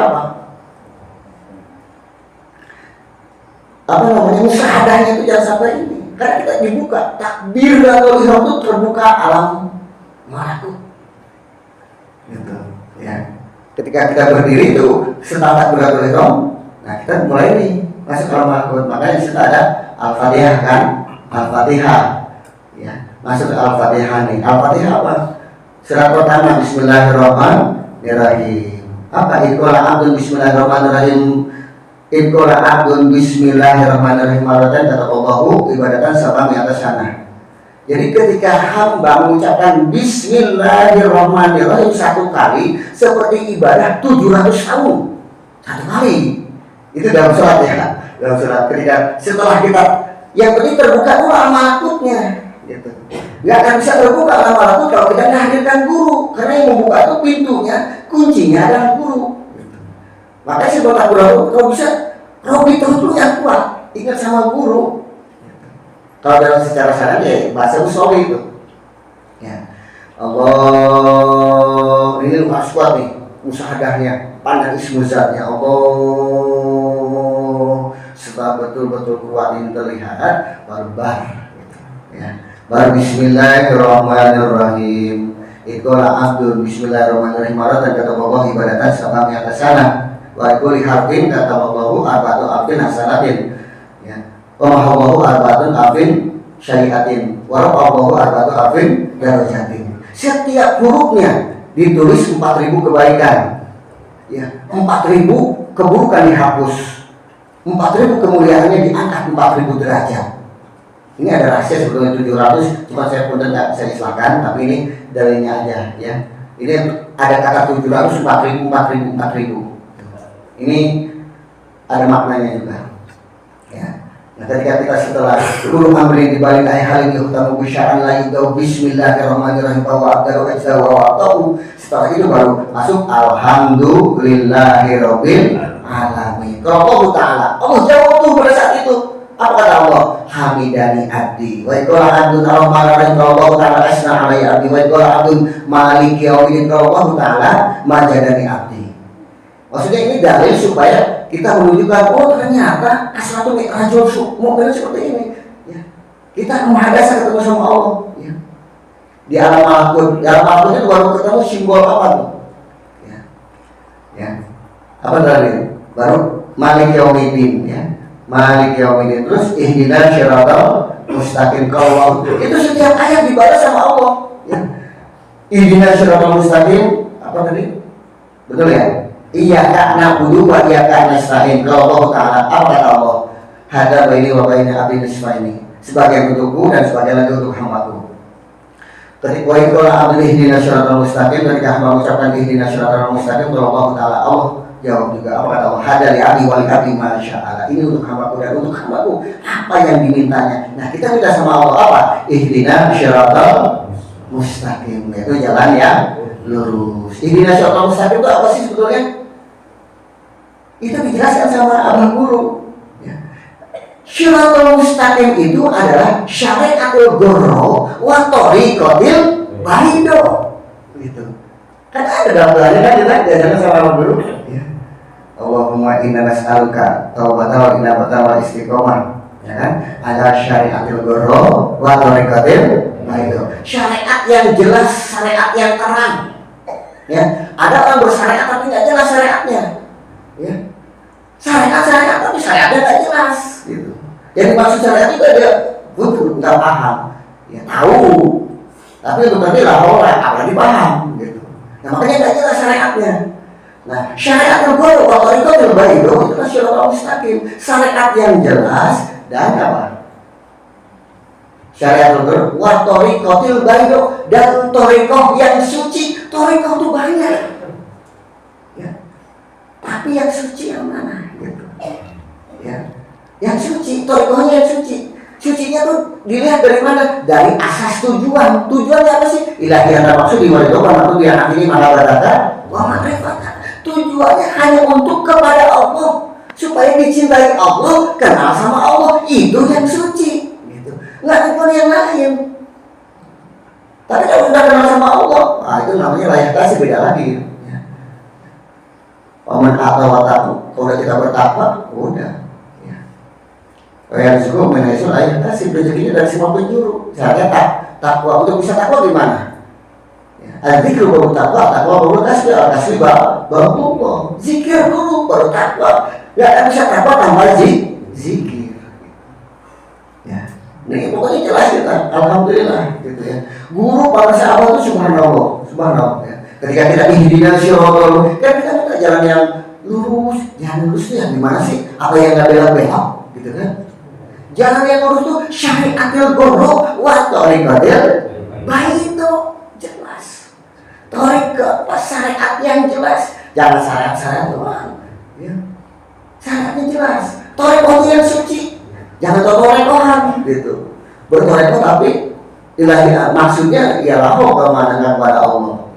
musyahadahnya itu jangan sampai ini. Karena kita dibuka takbiratul ihram itu terbuka alam malakut. ketika kita berdiri itu setelah takbiratul ihram, nah kita mulai nih masuk ke malakut. Makanya di situ ada Al-Fatihah kan, Al-Fatihah, ya masuk ke Al-Fatihah nih. Al-Fatihah apa? Surat pertama Bismillahirrahmanirrahim. Apa? Iqra abdun Bismillahirrahmanirrahim. Iqra abdun Bismillahirrahmanirrahim. Maratan kata Allahu ibadatan sabang yang atas sana. Jadi ketika hamba mengucapkan Bismillahirrahmanirrahim satu kali seperti ibadah 700 tahun satu kali. Itu dalam sholat ya. Dalam sholat ketika setelah kita yang penting terbuka dulu malakutnya gitu. Gak akan bisa terbuka malakut kalau kita menghadirkan guru, karena yang membuka itu pintunya, kuncinya adalah guru gitu. Makanya sebab takbiratul kalau bisa Robi dulu yang kuat, ingat sama guru. Kalau dalam secara syar'i ya bahasa usul itu. Ya. Allah ini harus kuat nih musahadahnya, pandang ismu zatnya Allah. Setelah betul-betul kuat ini terlihat baru gitu. Ya. Baru Bismillahirrahmanirrahim. Iqra abdun Bismillahirrahmanirrahim. Maratan kata Allah ibadatan sabang yang kesana. Wa kulli harfin kata Allah arba'atu abdin hasanatin. Allahu arbaatun afin syariatin, warallahu arbaatun afin darajatin. Setiap hurufnya ditulis 4.000 kebaikan, ya 4.000 keburukan dihapus, 4.000 kemuliaannya diangkat 4.000 derajat. Ini ada rahasia sebetulnya 700, cuma saya pun tidak bisa istilahkan, tapi ini dalilnya aja, ya. Ini ada kata 700, 4.000. Ini ada maknanya juga, ya. Nah, ketika kita setelah guru amri dibalik ayat hal ini utamu bisya'an lain tau Bismillahirrahmanirrahim wa abdaru ajza wa ta'u. Setelah itu baru masuk Alhamdulillahirabbil alamin. Kalau Allah Ta'ala Allah jawab tuh pada saat itu apa kata Allah? Hamidani abdi wa iqala abdun al-malarin Allah Ta'ala asna alaihi abdi wa iqala abdun maliki yaumiddin Allah Ta'ala majadani abdi. Maksudnya ini dalil supaya kita menunjukkan, oh ternyata asratu mi'rajul mukmin seperti ini. Ya. Kita menghadaskan ketemu sama Allah. Ya. Di alam malakut itu baru ketemu simbol apa tuh? Ya. Ya. Apa dalil? Baru Malik Yaumiddin, ya. Malik Yaumiddin. Terus ihdinas syiratal mustaqim kalau itu setiap ayat dibalas sama Allah. Ya. Ihdinas syiratal mustaqim apa tadi? Betul ya? Iyyaka na'budu wa iyyaka nasta'in. Kalau Allah Ta'ala apa kata Allah? Hada baini wa baina abdi nisfaini. Sebagian untukku dan sebagian lagi untuk hambaku. Ketika wa iqala abdi ihdinas syiratal mustaqim, ketika hamba mengucapkan ihdinas syiratal mustaqim, kalau Allah Ta'ala Allah jawab juga apa kata Allah? Hada li abdi wa li abdi ma sya'ala. Ini untuk hambaku dan untuk hambaku apa yang dimintanya. Nah, kita minta sama Allah apa? Ihdinas syiratal mustaqim. Itu jalan yang lurus. Ihdinas syiratal mustaqim itu apa sih sebetulnya? Itu dijelaskan sama abang guru. Ya. Syiratul mustaqim itu adalah syariatul goro wa thariqatil baido. Gitu. Kan ada dalam doanya kan kita diajarkan sama abang guru. Ya. Allahumma inna nas'aluka taubatan wa inabatan wa istiqomah. Ya kan? Ada syariatul goro wa thariqatil baido. Syariat yang jelas, syariat yang terang. Ya, ada orang bersyariat tapi nggak jelas syariatnya. Ya. Syariat tapi syariatnya nggak jelas gitu. Yang dimaksud syariat itu dia butuh nggak paham, ya tahu, tapi untuk nanti lah orang apalagi paham gitu. Nah makanya nggak jelas syariatnya. Nah syariat terbaru waktu itu terbaik itu kan syariat mustaqim, syariat yang jelas dan apa? Syariat terbaru waktu kotil baido dan torikoh yang suci. Torikoh itu banyak. Tapi yang suci yang mana? Gitu. Ya. Yang suci, torikohnya yang suci. Sucinya tuh dilihat dari mana? Dari asas tujuan. Tujuannya apa sih? Ilahiyah maksud di mana itu? Karena tujuan ini malah berkata, wah makrifat. Tujuannya hanya untuk kepada Allah, supaya dicintai Allah, kenal sama Allah. Itu yang suci. Gitu. Nggak ada yang lain. Tapi kalau sudah kenal sama Allah, itu namanya layak kasih beda lagi. Oman atau wataku, kalau kita bertakwa, udah. Ya. Yang suku menaik lain kasih rezekinya dari semua penjuru. Saya takwa untuk bisa takwa gimana? Al-zikru baru takwa, takwa baru tasbih, tasbih baru tubuh. Zikir dulu baru takwa. Gak akan bisa takwa tanpa zikir. Ya, ini pokoknya jelas kita. Alhamdulillah, gitu ya. Guru para sahabat itu subhanallah, ya. Ketika kita ihdinas siratal, kan kita minta jalan yang lurus, jalan lurus itu yang gimana sih? Apa yang nggak belok-belok, gitu kan? Jalan yang lurus itu syariatil ghurra wa thariqatil baik itu jelas. Thariqah pas syariat yang jelas, jangan syariat doang. Ya. Syariatnya jelas. Thariqah yang suci, jangan thariqahan gitu. Berthariqah tapi ilahi maksudnya ialah kemandangan kepada Allah.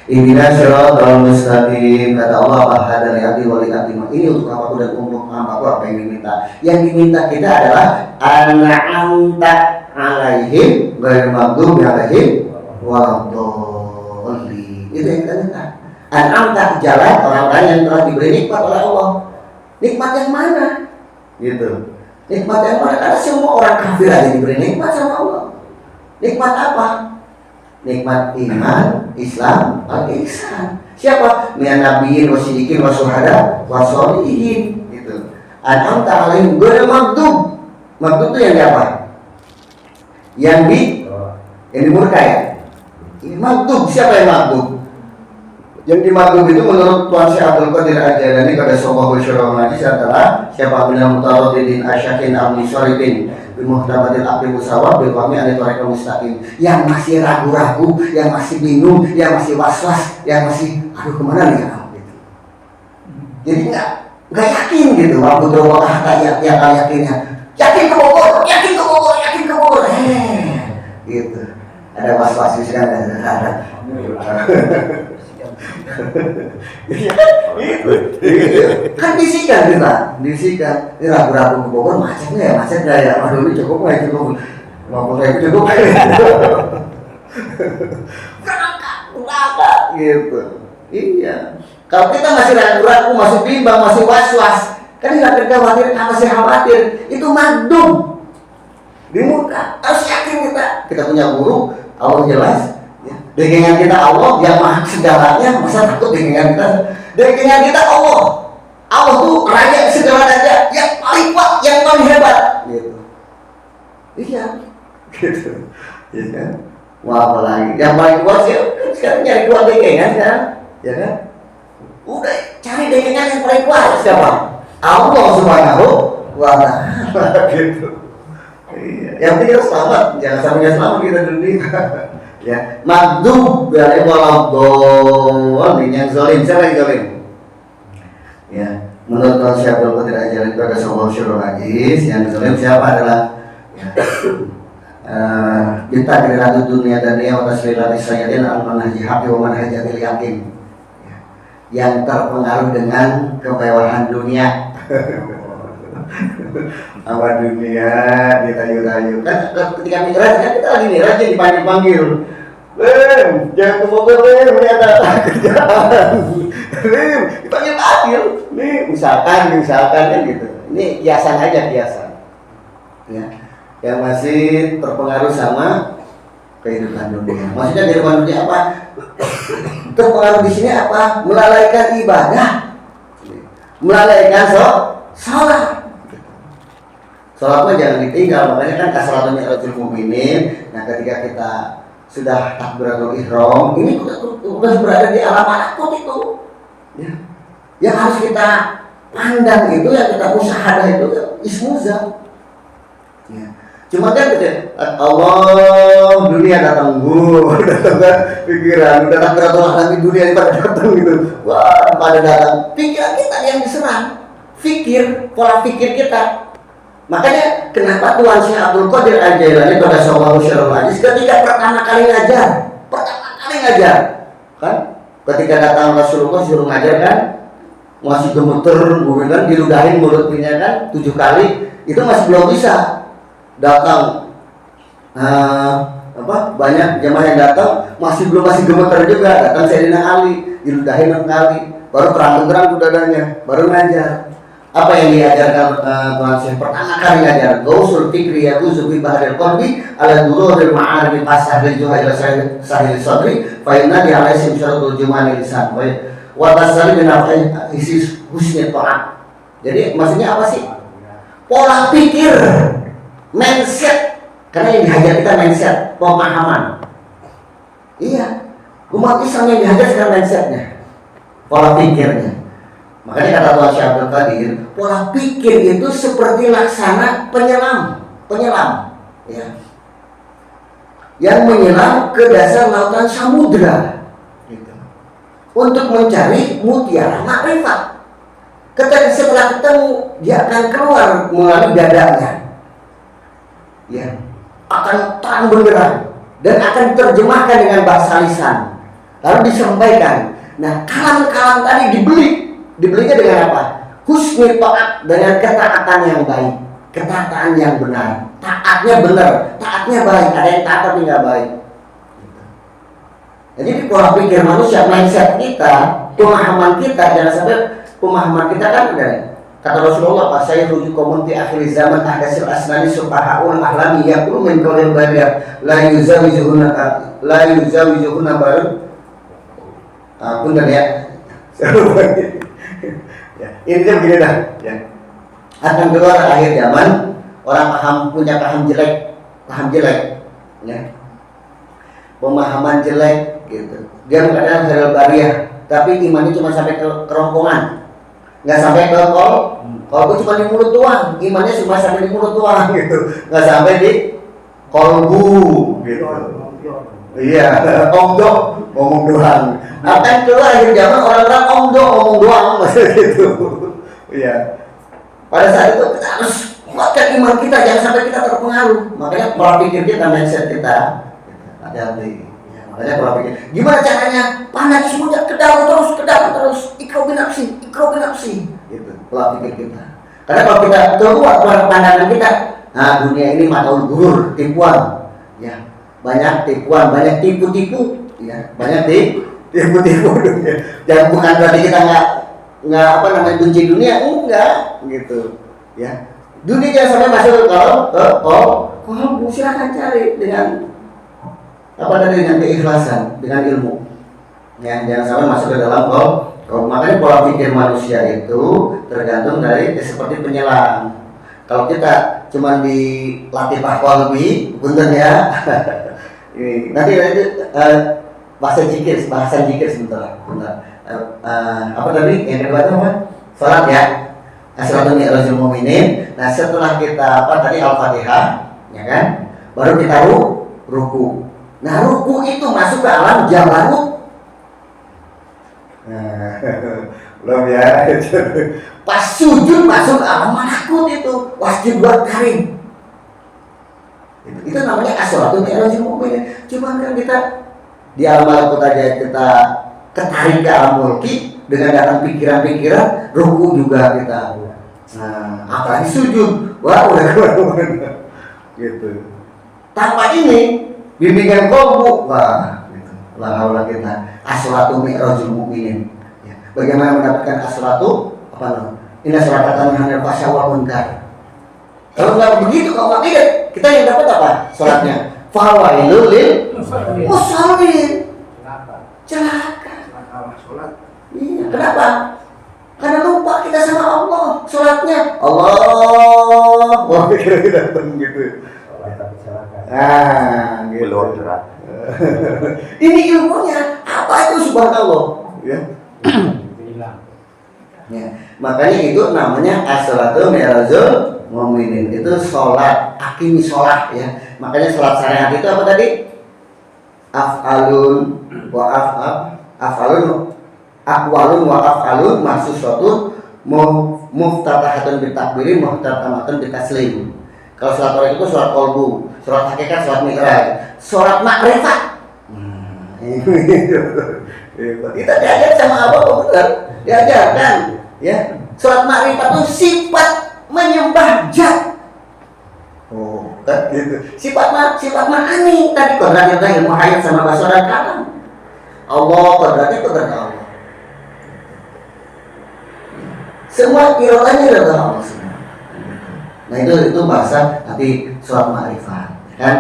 Ihdinas siratal mustaqim, kata Allah, bahada li abdi wa li abdi. Ini untuk hambaku dan untuk hambaku apa yang diminta. Yang diminta kita adalah an'amta alaihim ghairil maghdubi alaihim waladdallin. Itu yang kita minta. An'amta, jalan orang-orang yang telah diberi nikmat oleh Allah. Nikmat yang mana? Gitu. Nikmat yang mana? Karena semua orang kafir aja diberi nikmat sama Allah. Nikmat apa? Nikmat iman, Islam, al-ihsan. Siapa? Minan nabiyyin wasiddiqin wasyuhada wassolihin, gitu. An'amta alaihim ghairil maghdub. Maghdub itu yang di apa? Yang dimurka ya? Ini maghdub, siapa yang maghdub? Yang di maghdub itu menurut Tuan Syekh Abdul Qadir Al-Jailani pada Sohbahul Syurah Majlis adalah siapa minal mutaradidin asyakin amni syaribin bimuhtabatil aqli musawab bil qami an tariqal mustaqim, yang masih ragu-ragu, yang masih bingung, yang masih was-was, yang masih aduh kemana nih ya gitu. Jadi nggak yakin gitu. Abu Dawud kata yang yakinnya yakin ke Bogor gitu. Ada was-was di sana ada. Kan disikan kita, ini ragu-ragu ke Bogor macetnya ya, aduh ini cukup nggak cukup, berangkat gitu. Iya. Kalau kita masih ragu-ragu, masih bimbang, masih was-was, kan nggak masih khawatir, itu maghdub di muka. Harus yakin kita punya guru, Allah jelas. Dengengan kita Allah yang maha segalanya, masa takut dengengan kita? Dengengan kita Allah tuh raja segala-galanya, yang paling kuat, yang paling hebat gitu. Iya gitu. Ya kan? Wah, apa lagi? Yang paling kuat sih sekarang nyari kuat dengengan sekarang, ya kan? Udah cari dengengan yang paling kuat siapa? Allah Subhanahu wa ta'ala gitu. Iya. Yang penting selamat, jangan sampai selamat kita dunia. Ya, maghdub dari waladdallin, yang zalim. Siapa yang zalim? Ya, menurut Tuan Syekh Abdul Qadir Al-Jailani pada Sohbahul Syurah Majlis, yang zalim siapa adalah ditakdiratu dunia dan dia wa taslilatis sayyidin al-manhaji haqqi wa manhajatil yakin. Yang terpengaruh dengan kemewahan dunia. Apa dunia ditayu-tayu kan ketika mi'raj kan kita lagi mi'raj dipanggil jangan ke Bogor ternyata kerjaan dipanggil nih misalkan kan gitu. Ini kiasan aja ya, yang masih terpengaruh sama kehidupan dunia. Maksudnya kehidupan dunia apa? Terpengaruh di sini apa? Melalaikan ibadah, melalaikan sholat. Sholat mah jangan ditinggal, makanya kan kasratun mi'rajul mu'minin. Nah, ketika kita sudah takbiratul ihram, ini udah berada di alam malakut itu. Ya. Yang harus kita pandang itu, yang kita musyahadah itu ismuzah. Ya. Cuma kan Allah dunia datang kan pikiran, udah takbiratul ihram dunia ini pada datang gitu. Wah, pada datang. Pikiran kita yang diserang. Pola pikir kita. Makanya kenapa Tuan Syekh Abdul Qadir Al-Jailani pada Sohbahul Syurah Majlis ketika pertama kali ngajar kan ketika datang Rasulullah suruh ngajar kan masih gemeter, kan diludahin mulutnya kan 7 kali, itu masih belum bisa datang. Banyak jemaah yang datang masih gemeter juga, datang Sayyidina Ali diludahin 6 kali baru terang-terang dadanya, baru ngajar. Apa yang diajarkan Tuhan Syekh pertama kali diajar Gausul Fikri yaquzu bi bahril qalbi ala dururil ma'arif fasahdil juhal sahil sadri fa inna di alaihi syaratul jumani lisan wa tasari min isis husni ta'at. Jadi maksudnya apa sih? Pola pikir, mindset. Karena yang dihajar kita mindset, pemahaman. Iya, umat Islam yang dihajar sekarang mindsetnya, pola pikirnya. Makanya kata Tuhan Syekh Abdul Qadir, pola pikir itu seperti laksana penyelam, ya, yang menyelam ke dasar lautan samudra, gitu, untuk mencari mutiara makrifat. Ketika setelah ketemu, dia akan keluar melalui dadanya, ya, akan terang benderang dan akan terjemahkan dengan bahasa lisan, lalu disampaikan. Nah, kalam-kalam tadi dibelinya dengan apa? Husni ta'at, dengan ketaatan yang baik, ketaatan yang benar, taatnya benar, taatnya baik. Ada yang taat tapi nggak baik. Jadi pola pikir manusia, mindset kita, pemahaman kita, jangan sampai pemahaman kita kan udah. Kata Rasulullah, pas saya rujuk komun di akhir zaman ahdasil asnani sufahaul ahlami yaqulu min qaulil bariyah la yuzawijuhuna baru. Punten ya. Ya, intinya begini dah, ya. Akan keluar akhir zaman orang punya paham jelek, ya. Pemahaman jelek, gitu. Dia mengatakan halal bariyah, tapi imannya cuma sampai ke kerongkongan, nggak sampai ke kol. Kalau cuma di mulut doang, imannya cuma sampai di mulut doang, gitu. Nggak sampai di kolbu, gitu. Iya, omdo ngomong doang. Akan keluar akhir zaman orang-orang omdo ngomong doang, maksudnya gitu. Iya. Pada saat itu kita harus kuatkan iman kita, jangan sampai kita terpengaruh. Makanya pola pikir kita, mindset kita, hati-hati. Ya, makanya pola pikir. Gimana caranya? Pandang semuanya ke dalam terus. Iqra binafsi. Gitu, pola pikir kita. Karena kalau kita keluar pandangan kita, nah dunia ini mataul gurur, tipuan. Ya. Banyak tipuan, banyak tipu-tipu, ya, banyak tipu-tipu dunia. Jangan bukan berarti kita nggak benci dunia, enggak, gitu, ya. Dunia jangan sampai masuk ke kolbu, silakan cari dengan dengan keikhlasan, dengan ilmu. Ya, jangan sampai masuk ke dalam kolbu. Makanya pola pikir manusia itu tergantung dari seperti penyelam. Kalau kita cuma dilatih kolbi, punten ya. Nanti bahasa zikir sebentar. Apa tadi yang kedua itu apa? Salat ya. As-salatu mi'rajul mu'minin. Nah, setelah kita Al-Fatihah, ya kan? Baru kita ruku. Nah, ruku itu masuk ke alam jabarut. Belum ya. Pas sujud masuk ke alam malakut itu. Wasjud wa karim. Itu namanya as-salatu mi'rajul mu'minin. Cuma kan kita di alam malakut aja kita ketarik ke alam mulki dengan datang pikiran-pikiran, ruku juga kita. Nah, apalagi sujud, wah udah kemana-mana. Gitu. Tanpa ini bimbingan kolbu, wah, gitu. Lah kita as-salatu mi'rajul mu'minin. Ya. Bagaimana mendapatkan as-salatu? Inna sholata tanha 'anil fahsya'i wal munkar. Kalau nggak begitu, kalau nggak tidak, kita yang dapat apa? Sholatnya fawailul lil musallin. Celaka. Iya, kenapa? Karena lupa kita sama Allah. Sholatnya Allah. Wah, kira-kira datang gitu. Nah, gitu. Ini ilmunya apa itu subhanallah? Ya. Ya, makanya itu namanya as-salatu mi'rajul mu'minin. Itu sholat, akimi sholat ya. Makanya sholat syariat itu apa tadi? Af'alun wa aqwalun wa af'alun mahsusatun muftatahatun bitakbirin muftatamatun bitaslim. Kalau sholat orang itu sholat kolbu, sholat hakikat, sholat mi'raj, sholat makrifat. Kita diajar sama Allah, benar? Diajarkan, ya. Sholat makrifat itu sifat menyembah zat. Oh, kan gitu. Sifat ma'ani tadi kodratnya ilmu hayat sama basara kalam. Allah kodratnya kodrat Allah. Semua iradanya adalah Allah semua. Nah itu bahasa nanti surat ma'rifat kan.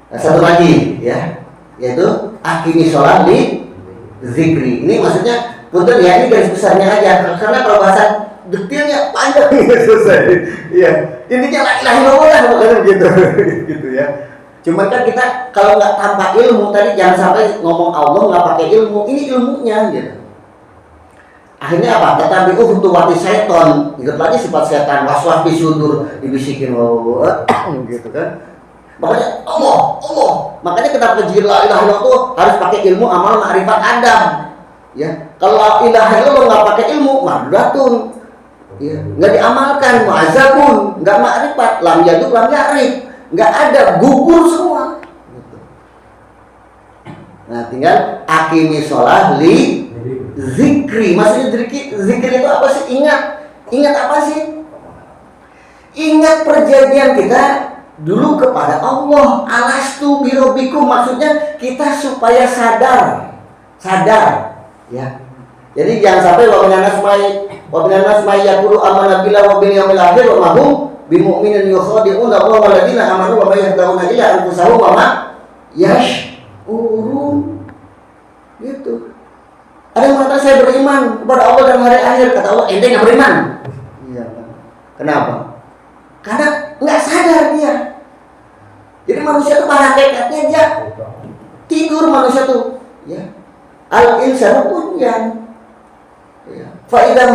Nah, satu lagi ya, yaitu akimi sholat di zikri. Ini maksudnya punten ya, ini garis besarnya aja, karena kalau bahasa detailnya panjang selesai. Iya, intinya la ilaha illallah bukan begitu gitu ya. Cuman kan kita kalau nggak tanpa ilmu tadi, jangan sampai ngomong Allah nggak pakai ilmu. Ini ilmunya gitu. Akhirnya apa? Tetapi khutuwati setan, ikut lagi sifat setan, waswas bisudur, dibisikin gitu kan. Makanya Allah. Makanya kenapa zikir la ilaha illallah itu harus pakai ilmu amal ma'rifat Adam. Ya, kalau la ilaha illallah nggak pakai ilmu, madratun. Ya, nggak diamalkan, mu'azzabun, nggak ma'rifat, lam yaduk, lam ya'rif, nggak ada, gugur semua. Gitu. Nah, tinggal akimi sholat li zikri. Maksudnya zikri itu apa sih? Ingat apa sih? Ingat perjanjian kita dulu kepada Allah. Alastu birobikum, maksudnya kita supaya sadar ya. Jadi jangan sampai wa minan nas yaqulu amanna billahi wa bil yawmil akhir wa ma hum bimu'minin yukhadi'una Allah walladzina amanu wa ma yakhda'una illa anfusahum wa ma yash'urun. Gitu. Ada yang mengatakan saya beriman kepada Allah dan hari akhir, kata Allah ente nggak beriman. Iya. Kenapa? Karena nggak sadar dia. Jadi manusia itu pada hakikatnya dia tidur manusia tuh. Ya. Al insanu punyan. Ya. Faidah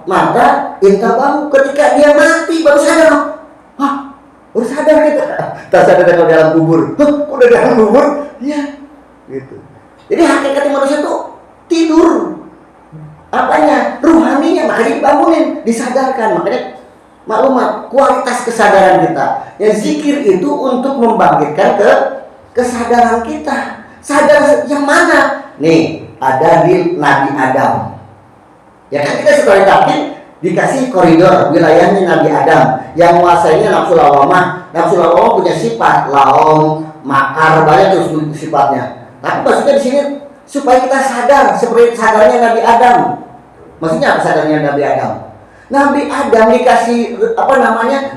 mata intabahu, ketika dia mati baru sadar. Hah? Baru sadar kita. Tak sadar kalau dalam kubur. Udah dalam kubur? Iya. Gitu. Jadi hakikatnya manusia tuh tidur, apanya? Ruhaninya, makanya dibangunin, disadarkan. Makanya maklumat kualitas kesadaran kita. Yang zikir itu untuk membangkitkan kesadaran kita. Sadar yang mana? Nih, ada di Nabi Adam. Ya kan kita sebagai takdir dikasih koridor wilayahnya Nabi Adam yang menguasainya nafsu lawamah. Nafsu lawamah punya sifat laom, makar, banyak tuh sifatnya. Tapi maksudnya di sini supaya kita sadar seperti sadarnya Nabi Adam. Maksudnya apa sadarnya Nabi Adam? Nabi Adam dikasih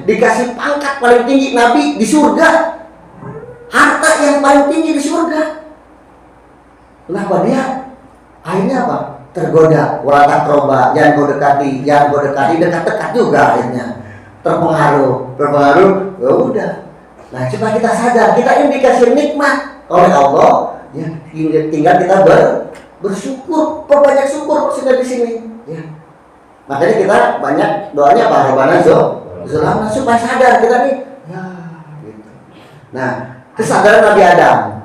dikasih pangkat paling tinggi Nabi di surga, harta yang paling tinggi di surga. Kenapa dia akhirnya apa? Tergoda, wala takroba, jangan kau dekati, dekat-dekat juga akhirnya. Terpengaruh, ya udah. Nah, coba kita sadar, kita ini dikasih nikmat oleh Allah. Ya, tinggal kita bersyukur, perbanyak syukur sudah di sini. Ya. Makanya kita banyak doanya apa? Rabbana zulana supaya sadar kita nih. Ya, gitu. Nah, kesadaran Nabi Adam.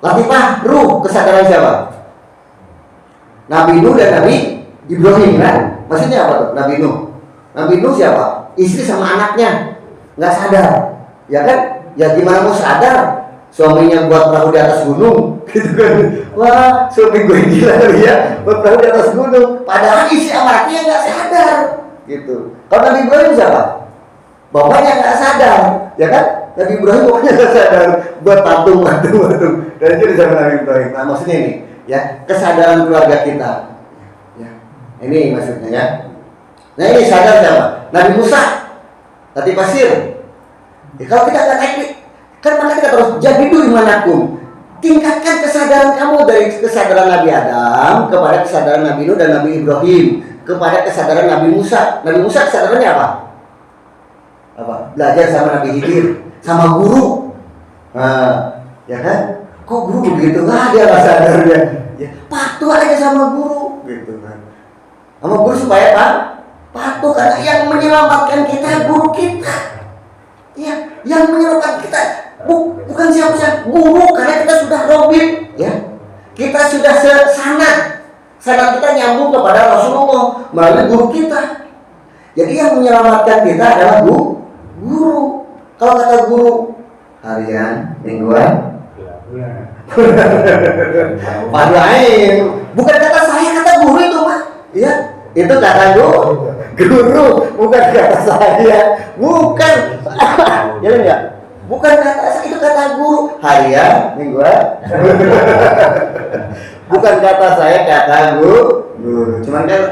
Latifah ruh kesadaran siapa? Nabi Nuh dan Nabi Ibrahim kan? Maksudnya apa tuh? Nabi Nuh. Nabi Nuh siapa? Istri sama anaknya nggak sadar, ya kan? Ya gimana mau sadar? Suaminya buat perahu di atas gunung, gitu kan? Wah, suami gue gila kali ya, buat perahu di atas gunung. Padahal isi amarnya nggak sadar, gitu. Kalau Nabi Ibrahim siapa? Bapaknya nggak sadar, ya kan? Nabi Ibrahim bapaknya nggak sadar, buat patung. Dan itu sama Nabi Ibrahim. Nah, maksudnya ini, ya kesadaran keluarga kita. Ya, ini maksudnya ya. Nah ini sadar siapa? Nabi Musa, tadi pasir. Ya, kalau kita nggak naik kan makanya kita terus jadi dulu imanakum, tingkatkan kesadaran kamu dari kesadaran Nabi Adam kepada kesadaran Nabi Nuh dan Nabi Ibrahim kepada kesadaran Nabi Musa. Nabi Musa kesadarannya apa? Belajar sama Nabi Khidir, sama guru. Nah, ya kan? Kok guru begitu? Dia nggak sadarnya. Ya, patuh aja sama guru, gitu kan? Sama guru supaya apa? Patuh, karena yang menyelamatkan kita guru kita. Ya, yang menyelamatkan kita bukan siapa-siapa, guru, karena kita sudah robin, ya. Kita sudah sanad kita nyambung kepada Rasulullah melalui guru kita. Jadi yang menyelamatkan kita adalah guru. Kalau kata guru harian, mingguan, lain. Bukan kata saya, kata guru itu mah. Ya, itu kata guru, bukan kata saya. Bukan. Jalan enggak? Bukan kata saya, itu kata guru. Harian, mingguan. Bukan kata saya, kata guru. Cuman kan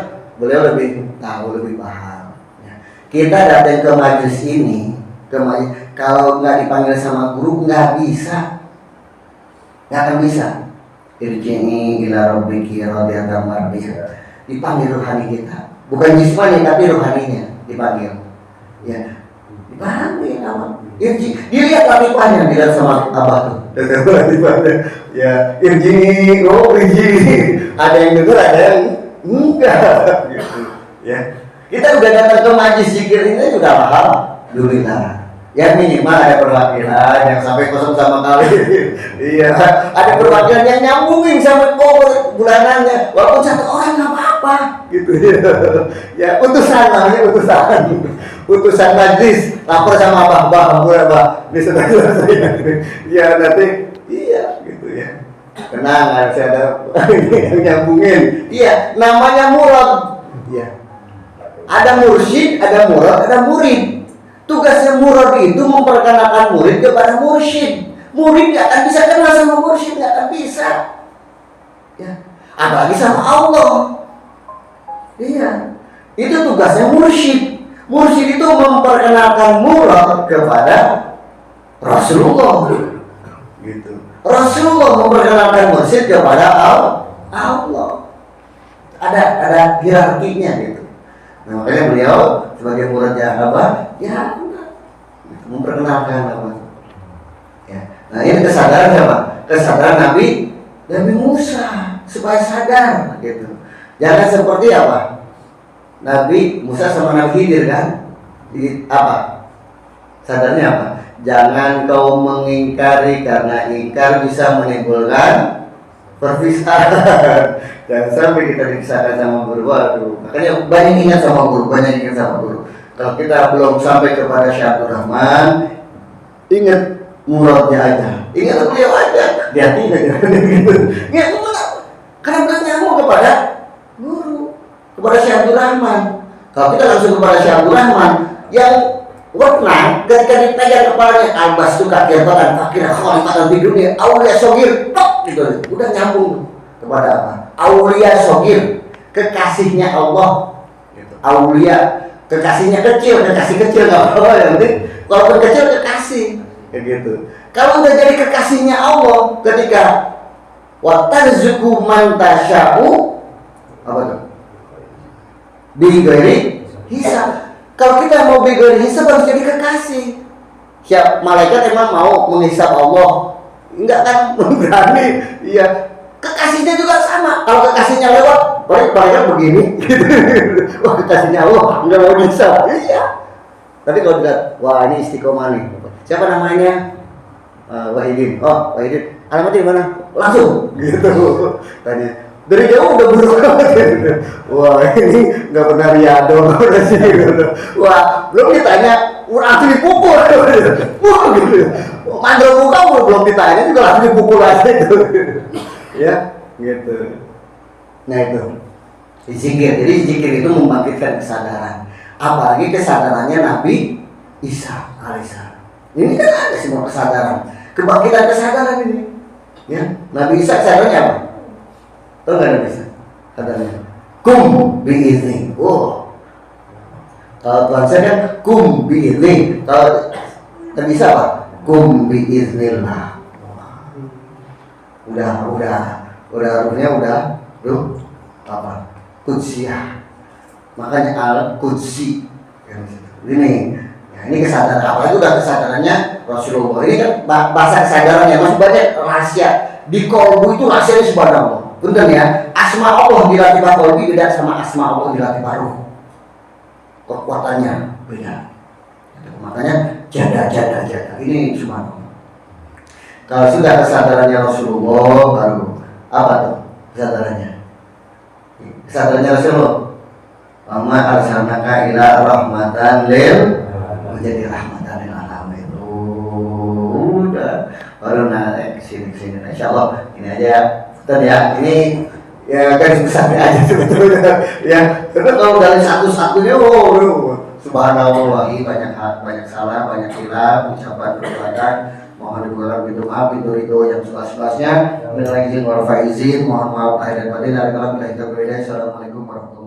beliau lebih tahu, lebih paham. Ya. Kita datang ke majelis ini, kalau nggak dipanggil sama guru nggak akan bisa. Irji'i ila rabbiki radiyatan mardiyah. Dipanggil rohani kita, bukan jismani tapi rohaninya dipanggil. Ya, dipanggil nama. Dilihat latifahnya, dilihat sama abah tuh. Latifahnya, ya irji'i, ada yang dengar, ada yang enggak. Gitu. Ya, kita udah datang ke majlis zikir ini sudah paham, alhamdulillah. Ya minimal ada perwakilan yang sampai kosong sama kali. Iya, ada perwakilan yang nyambungin sampai bulanannya. Walaupun satu orang nggak apa-apa, gitu ya. Ya utusan namanya utusan majlis. Lapor sama abah, ini sudah selesai. Ya nanti, iya gitu ya. Tenang, harus ada yang nyambungin. Iya, namanya murad. Iya. Ada mursyid, ada murad, ada murid. Tugasnya murad itu memperkenalkan murid kepada mursyid. Murid gak akan bisa kenal sama mursyid, gak akan bisa. Ya, apalagi sama Allah. Iya, itu tugasnya mursyid. Mursyid itu memperkenalkan murad kepada Rasulullah. Gitu. Rasulullah memperkenalkan mursyid kepada Allah. Ada hierarkinya gitu. Nah, makanya beliau sebagai muridnya apa? Ya, memperkenalkan apa? Ya. Nah, ini kesadaran apa? Kesadaran Nabi Musa supaya sadar gitu. Jangan seperti apa? Nabi Musa sama Nabi Khidir kan? Apa? Sadarnya apa? Jangan kau mengingkari karena ingkar bisa menimbulkan perpisahan. Jangan sampai kita dipisahkan sama guru. Waduh, makanya banyak ingat sama guru. Kalau kita belum sampai kepada Syaikhul Rahman, ingat muradnya aja, ingat beliau aja, hati-hati aja. Ingat karena beliau nyambung kepada guru, kepada Syaikhul Rahman. Kalau kita langsung kepada Syaikhul Rahman, yang warna ketika dipegang kepalanya albas itu kakiratan, fakir khalifatan di dunia, aulia sogir, gitu, udah nyambung kepada apa? Aulia sogir, kekasihnya Allah. Aulia, kekasihnya kecil nggak apa-apa, yang penting walaupun kecil kekasih, kayak gitu. Kalau udah jadi kekasihnya Allah, ketika wa tarzuqu man tasya'u, apa tuh? Bighairi hisab. Kalau kita mau bighairi hisab harus jadi kekasih. Siap malaikat emang mau menghisab Allah? Enggak kan, berani. Iya. Kekasihnya juga sama. Kalau kekasihnya lewat, mereka begini. Wah, kekasihnya Allah nggak mau bisa. Iya. Tapi kalau dilihat, wah ini istiqomah nih. Siapa namanya? Wahidin. Oh, Wahidin. Alamatnya di mana? Langsung. Gitu. Tanya. Dari jauh udah buruk banget. Wah, ini nggak pernah riado, nggak pernah sini. Wah, belum ditanya, langsung dipukul. Wah, gitu. Mandor muka belum ditanya juga langsung dipukul aja itu. Ya, gitu. Nah itu zikir. Jadi zikir itu membangkitkan kesadaran. Apalagi kesadarannya Nabi Isa alaihissalam. Ini kan ada semua kesadaran, kebangkitan kesadaran ini. Ya, Nabi Isa kesadanannya apa? Tahu nggak Nabi Isa? Katanya, kum biizni. Oh, kalau Tuhan saya kan kum biizni. Kalau Nabi Isa apa? Kum biiznillah. Udah ruhnya udah apa? Qudsiyah. Makanya al-Qudsi. Ini kesadaran. Apalagi udah kesadarannya Rasulullah. Ini kan bahasa kesadarannya masih banyak rahasia. Di kolbu itu rahasianya subhanallah. Bener ya. Asma Allah di latifah kolbi beda sama asma Allah di latifah ruh. Kekuatannya beda. Makanya jaga. Ini subhanallah. Kalau sudah kesadarannya Rasulullah, baru apa tuh kesadarannya? Kesadarannya Rasulullah, Mama arsalnaka ila rahmatan lil, menjadi rahmatan lil alamin. Udah, baru naik sini. Insyaallah ini aja. Betul ya, ini ya garis besarnya aja sebetulnya. Ya, karena kalau dari satu-satunya, subhanallah, banyak salah, banyak hilaf, ucapan perbuatan. Mohon dibukakan pintu maaf, pintu ridho yang seluas-luasnya. Minal aidin wal faizin, mohon maaf lahir dan batin. Assalamualaikum warahmatullahi wabarakatuh.